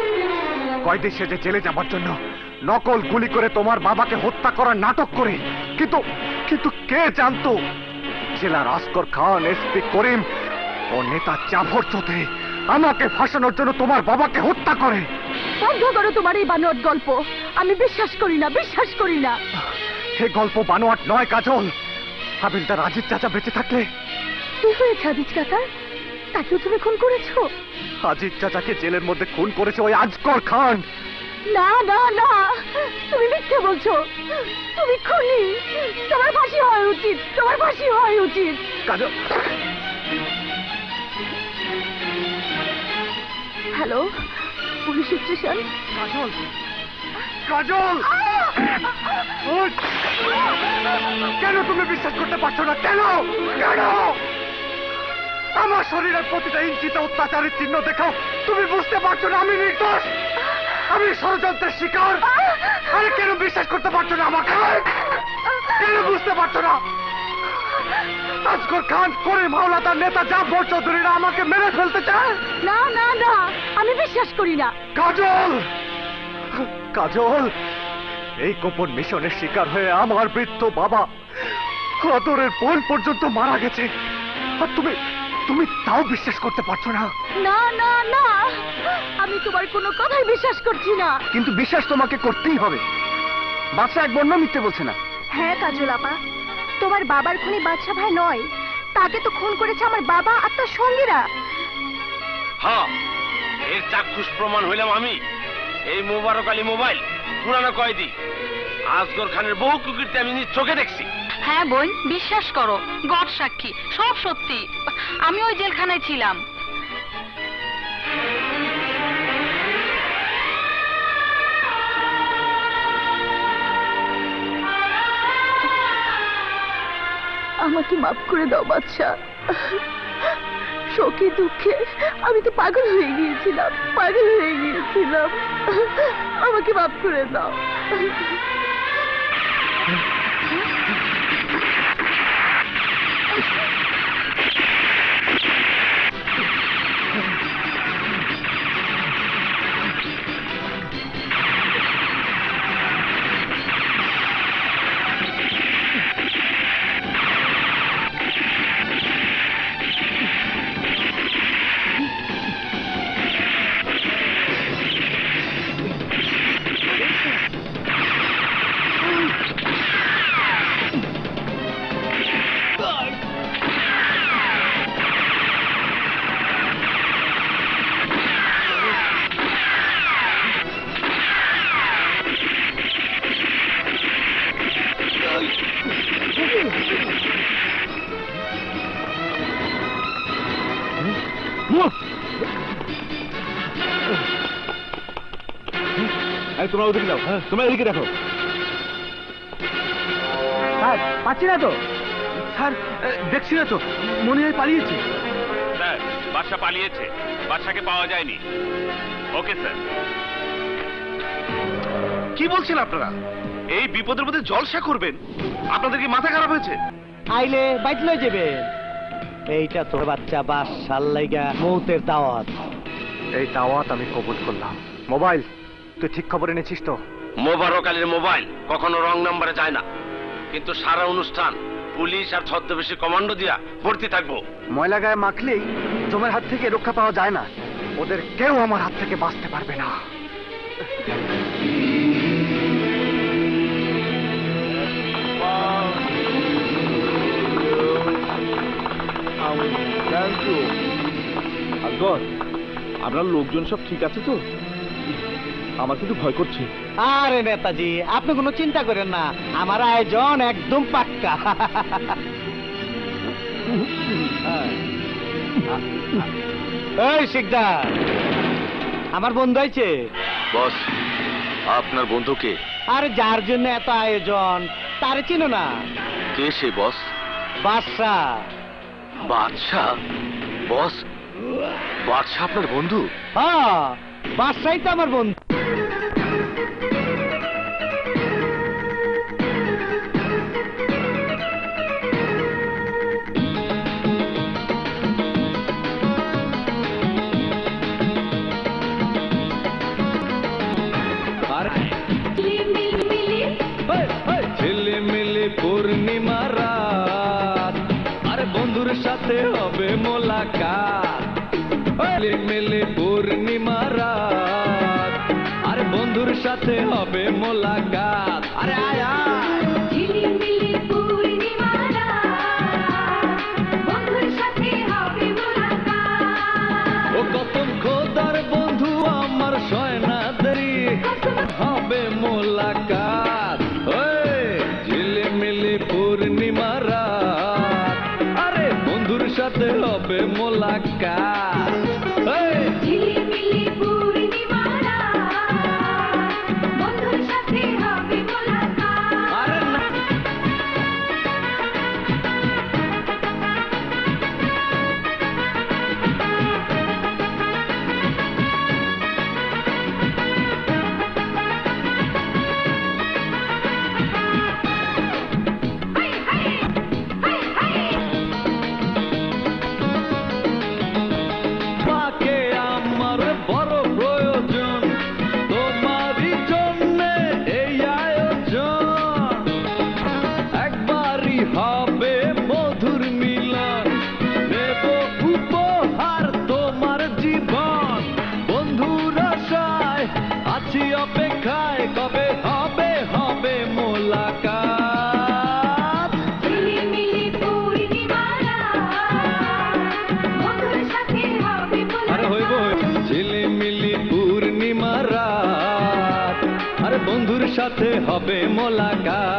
কয়েদি সেজে জেলে যাবার জন্য নকল গুলি করে তোমার বাবাকে হত্যা করার নাটক করে। কিন্তু কিন্তু কে জানতো জেলার আসগর খান, এসপি করিম ও নেতা জাফর চৌধুরী আমাকে ফাঁসানোর জন্য তোমার বাবাকে হত্যা করে। বন্ধ করো তোমার এই বানোয়াট গল্প। আমি বিশ্বাস করি না, বিশ্বাস করি না। হে গল্প বানোয়াট নয় কাজল। হাবিলদার আজিজ চাচা বেঁচে থাকলে। কি হয়েছে আজিজ কাকা? তাকেও তুমি খুন করেছো? আজিজ চাচাকে জেলের মধ্যে খুন করেছে ওই আজগর খান। না না না, তুমি মিথ্যে বলছো। তুমি খুনি। তোমার ফাঁসি হওয়া উচিত, তোমার ফাঁসি হওয়া উচিত। Kajal. Hello, police station. Kajal, Kajal, ওঠ! কেন তুমি বিশ্বাস করতে পারছো না? কেন কেন? আমার শরীরের প্রতিটা ইঞ্চিতে অত্যাচারের চিহ্ন দেখাও, তুমি বুঝতে পারছো না আমি নির্দোষ, আমি ষড়যন্ত্রের শিকার। আরে কেন বিশ্বাস করতে পারছো না আমাকে? কেন বুঝতে পারছো না? আসগর খান, করিম হাওলাদার, নেতা জাফর চৌধুরীরা আমাকে মেরে ফেলতে চায়। না না না, আমি বিশ্বাস করি না। কাজল, কাজল, এই গোপন মিশনের শিকার হয়ে আমার বৃদ্ধ বাবা, আদরের বোন পর্যন্ত মারা গেছে, আর তুমি তুমি তাও বিশ্বাস করতে পারছো না? না না না, আমি তোমার কোনো কথাই বিশ্বাস করছি না। কিন্তু বিশ্বাস তোমাকে করতেই হবে। বাচ্চা এক বর্ণ মিথ্যে বলছে না। হ্যাঁ কাজল আপা, তোমার বাবার খুনি বাদশা ভাই নয়, তাকে তো খুন করেছে আমার বাবা আর তার সঙ্গীরা। হ্যাঁ, এর চাক্ষুষ প্রমাণ হইলাম আমি। এই মোবারক আলী মোবাইল, পুরানো কয়েদি, আসগর খানের বহু কুকীর্তি আমি নিজ চোখে দেখছি। হ্যাঁ বোন, বিশ্বাস করো, গড সাক্ষী, সব সত্যি। আমি ওই জেলখানায় ছিলাম। আমাকে মাফ করে দাও বাদশা। শোকে দুঃখে আমি তো পাগল হয়ে গিয়েছিলাম, আমাকে মাফ করে দাও। তোমরা ওদিকে যাও, তোমরা এদিকে দেখো। স্যার পাচ্ছি না তো, স্যার দেখছি না তো, মনে হয় পালিয়েছে। স্যার বাদশা পালিয়েছে, বাদশাকে পাওয়া যায়নি। Okay sir. কি বলছেন আপনারা? এই বিপদের মধ্যে জলসা করবেন? আপনাদের কি মাথা খারাপ হয়েছে? আইলে বাইক লয়ে যাবে। এইটা তোর বাচ্চা বাদশার লাইগা মৌতের দাওয়াত। এই দাওয়াত আমি কবুল করলাম। মোবাইল তুই ঠিক খবর এনেছিস তো? মোবারক আলীর মোবাইল কখনো রং নাম্বারে যায় না, কিন্তু সারা অনুষ্ঠান পুলিশ আর ছদ্মবেশী কমান্ডো দিয়া ভর্তি থাকবো। ময়লা গায়ে মাখলেই জমের হাত থেকে রক্ষা পাওয়া যায় না, ওদের কেউ আমার হাত থেকে বাঁচতে পারবে না। আকবর, আপনার লোকজন সব ঠিক আছে তো? আমার কিন্তু ভয় করছে। আরে নেতাজি, আপনি কোনো চিন্তা করেন না, আমার আয়োজন একদম পাক্কা। এই শিকদার, আমার বন্ধু আইছে। বস, আপনার বন্ধুকে? আরে যার জন্য এত আয়োজন তারে চিনো না? কে সে বস? বাদশা। বাদশা? বস, বাদশা আপনার বন্ধু? হ্যাঁ, বাদশাই তো আমার বন্ধু। ঝিলিমিলি পূর্ণিমা রাত, আরে বন্ধুর সাথে হবে মোলাকাত। ঝিলিমিলি পূর্ণিমা রাত, আরে বন্ধুর সাথে হবে মোলাকাত। আরে আয় আয়। ঝিলিমিলি পূর্ণিমা রাত, বন্ধুর সাথে হবে মোলাকাত। ও কতম খোদার বন্ধু আমার সয়না দেরি, হবে মোলাকাত। ঝিলিমিলি পূর্ণিমা রাত, আরে বন্ধুর সাথে হবে মোলাকাত। ঝিলিমিলি পূর্ণিমা রাত, বন্ধুর সাথে হবে মোলাকাত। আরে না, পাকে আমার বড় প্রয়োজন, তোমারই জন্যে এই আয়োজন। একবারই হবে মধুর মিলন, নেব উপহার তোমার জীবন। বন্ধুর আশায় আছি অপেক্ষায়, কবে হবে হবে মোলাকাত। ঝিলিমিলি পূর্ণিমা রাত, বন্ধুর সাথে হবে আরে হইব ঝিলিমিলি পূর্ণিমা রাত, আরে বন্ধুর সাথে হবে মোলাকাত।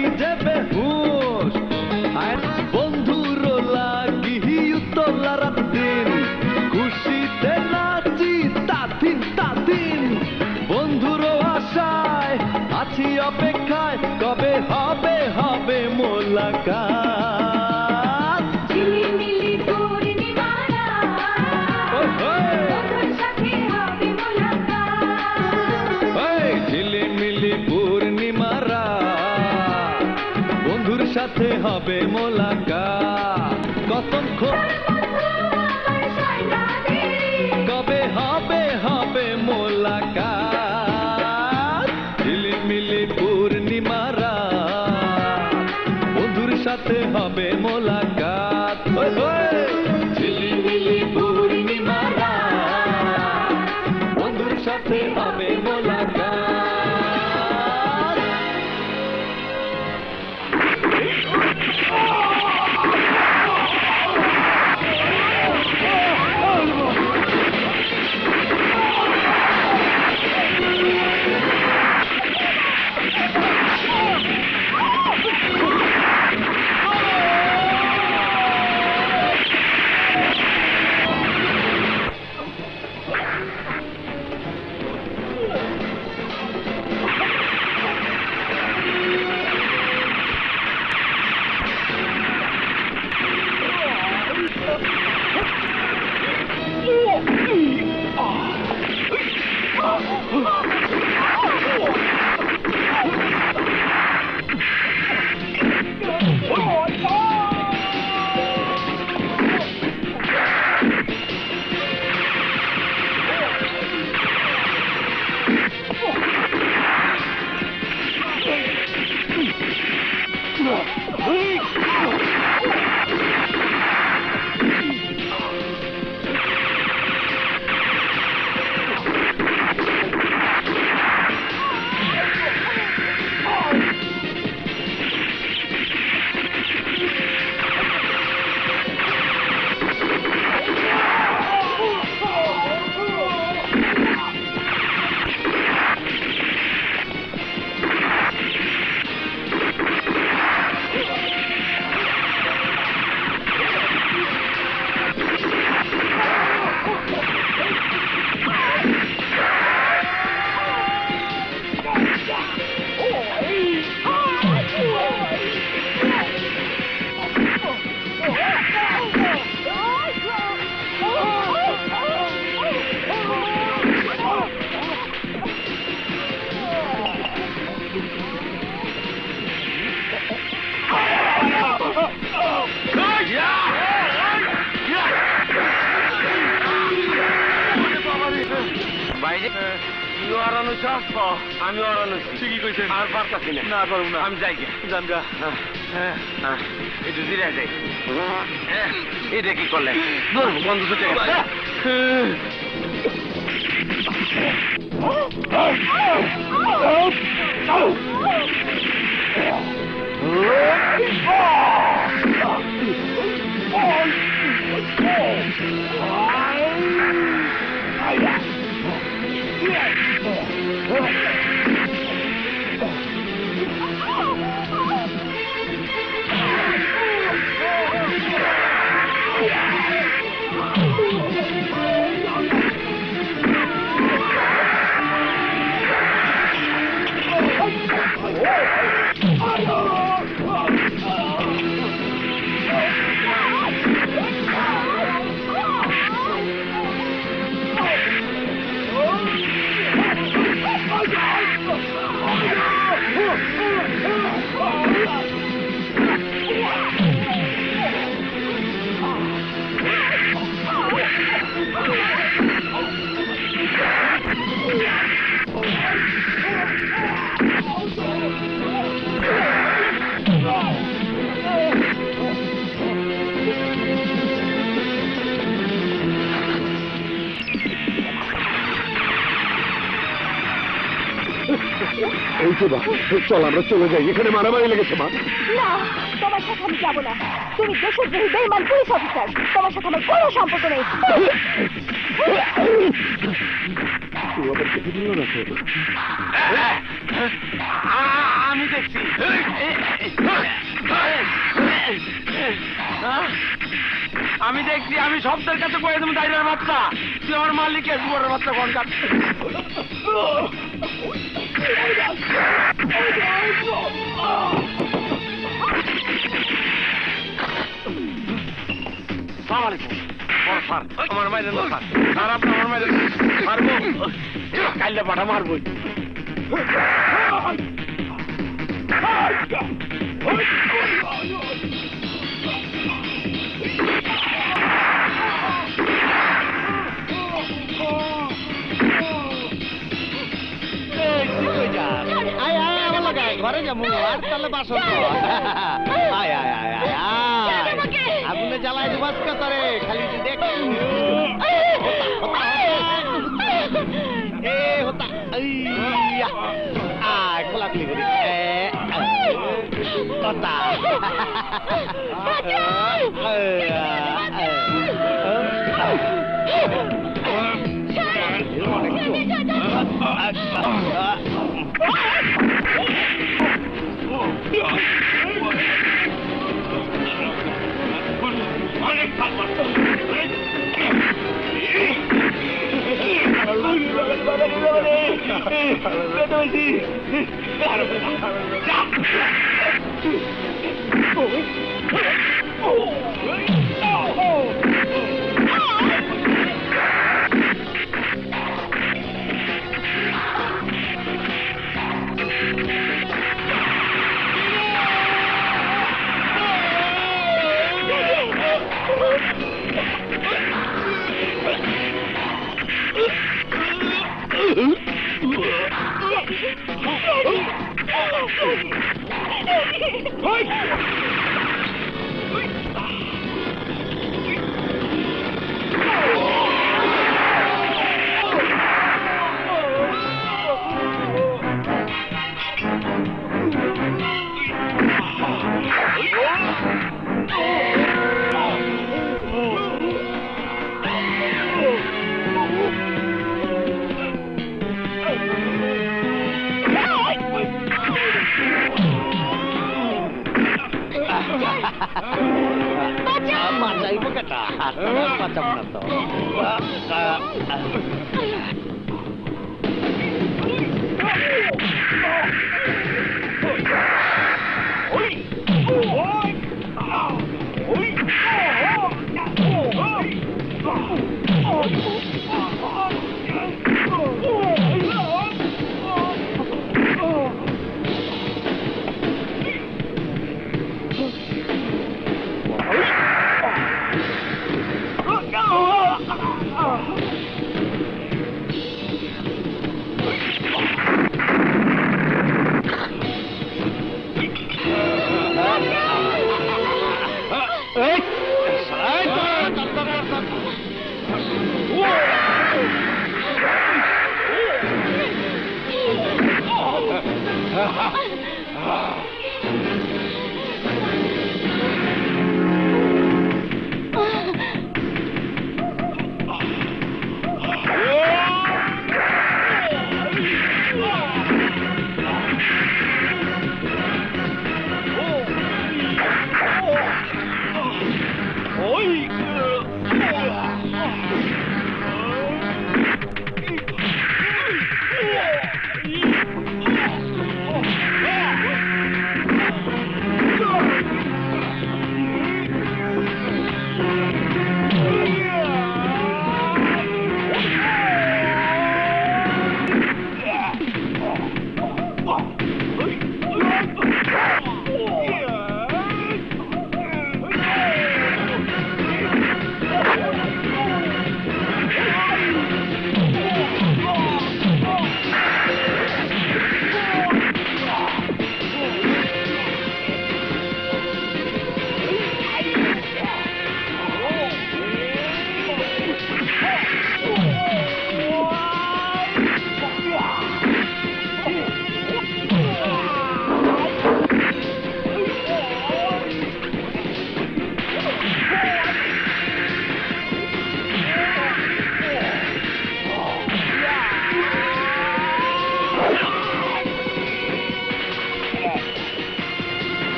কি দেবে হুঁশ আর বন্ধুর লাগি তোলা রাত দিন খুশিতে নাচি তাদিন বন্ধুর আশায় আছি অপেক্ষায় কবে হবে হবে মোলাকাত ঝিলিমিলি পূর্ণিমা ঝিলিমিলি পূর্ণিমা রাত বন্ধুর সাথে হবে মোলাকাত কতক্ষণ কবে হবে হবে মোলাকাত ঝিলিমিলি পূর্ণিমা রাত বন্ধুর সাথে হবে মোলাকাত ঝিলিমিলি পূর্ণিমা রাত বন্ধুর সাথে হবে মোলাকাত আমি ওরানো ঠিকই কইছেন আর পারতাছি না না করব না আমি যাই জানগা একটু জিরে যাই এটা কি করলেন বন্ধু ছুটে গেছে এই তো মা, চল আমরা চলে যাই, এখানে মারামারি লেগেছে মা। না, তোমার সাথে আমি যাবো না। তুমি দেশদ্রোহী বেঈমান পুলিশ অফিসার, তোমার সাথে আমার কোনো সম্পর্ক নেই। আবার কেটে দিল না তো? আমি দেখছি আমি দেখছি আমি শব্দের কাছে কয়ে দেবো ডাইরের বাচ্চা তুই আমার মালিকের বুয়ারের বাচ্চা কোন কাজ আমার মাইরেন স্যার আপনি আমার মাইরেন মারবো কাইলে পাঠা মারবই ঘরে যাবো আর তাহলে বাসন আয় আয় আয় আয় আগুনে জ্বালাই দিবাস করে খালি দেখ এ হতা আয় খোলাখুলি করি হতা Matay mo ka ta. Macam na to.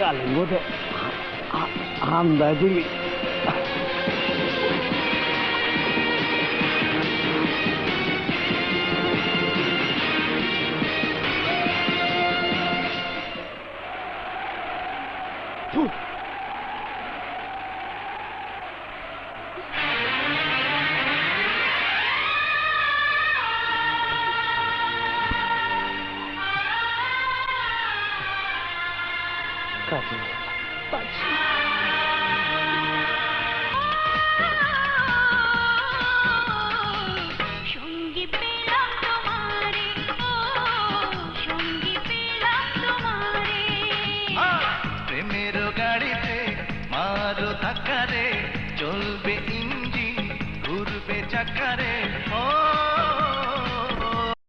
গালের মধ্যে হামদা দিলি। সঙ্গী পেলাম তোমারে, ও সঙ্গী পেলাম তোমারে। প্রেমের গাড়িতে মারো ধাক্কারে, চলবে ইঞ্জিন ঘুরবে চাকারে।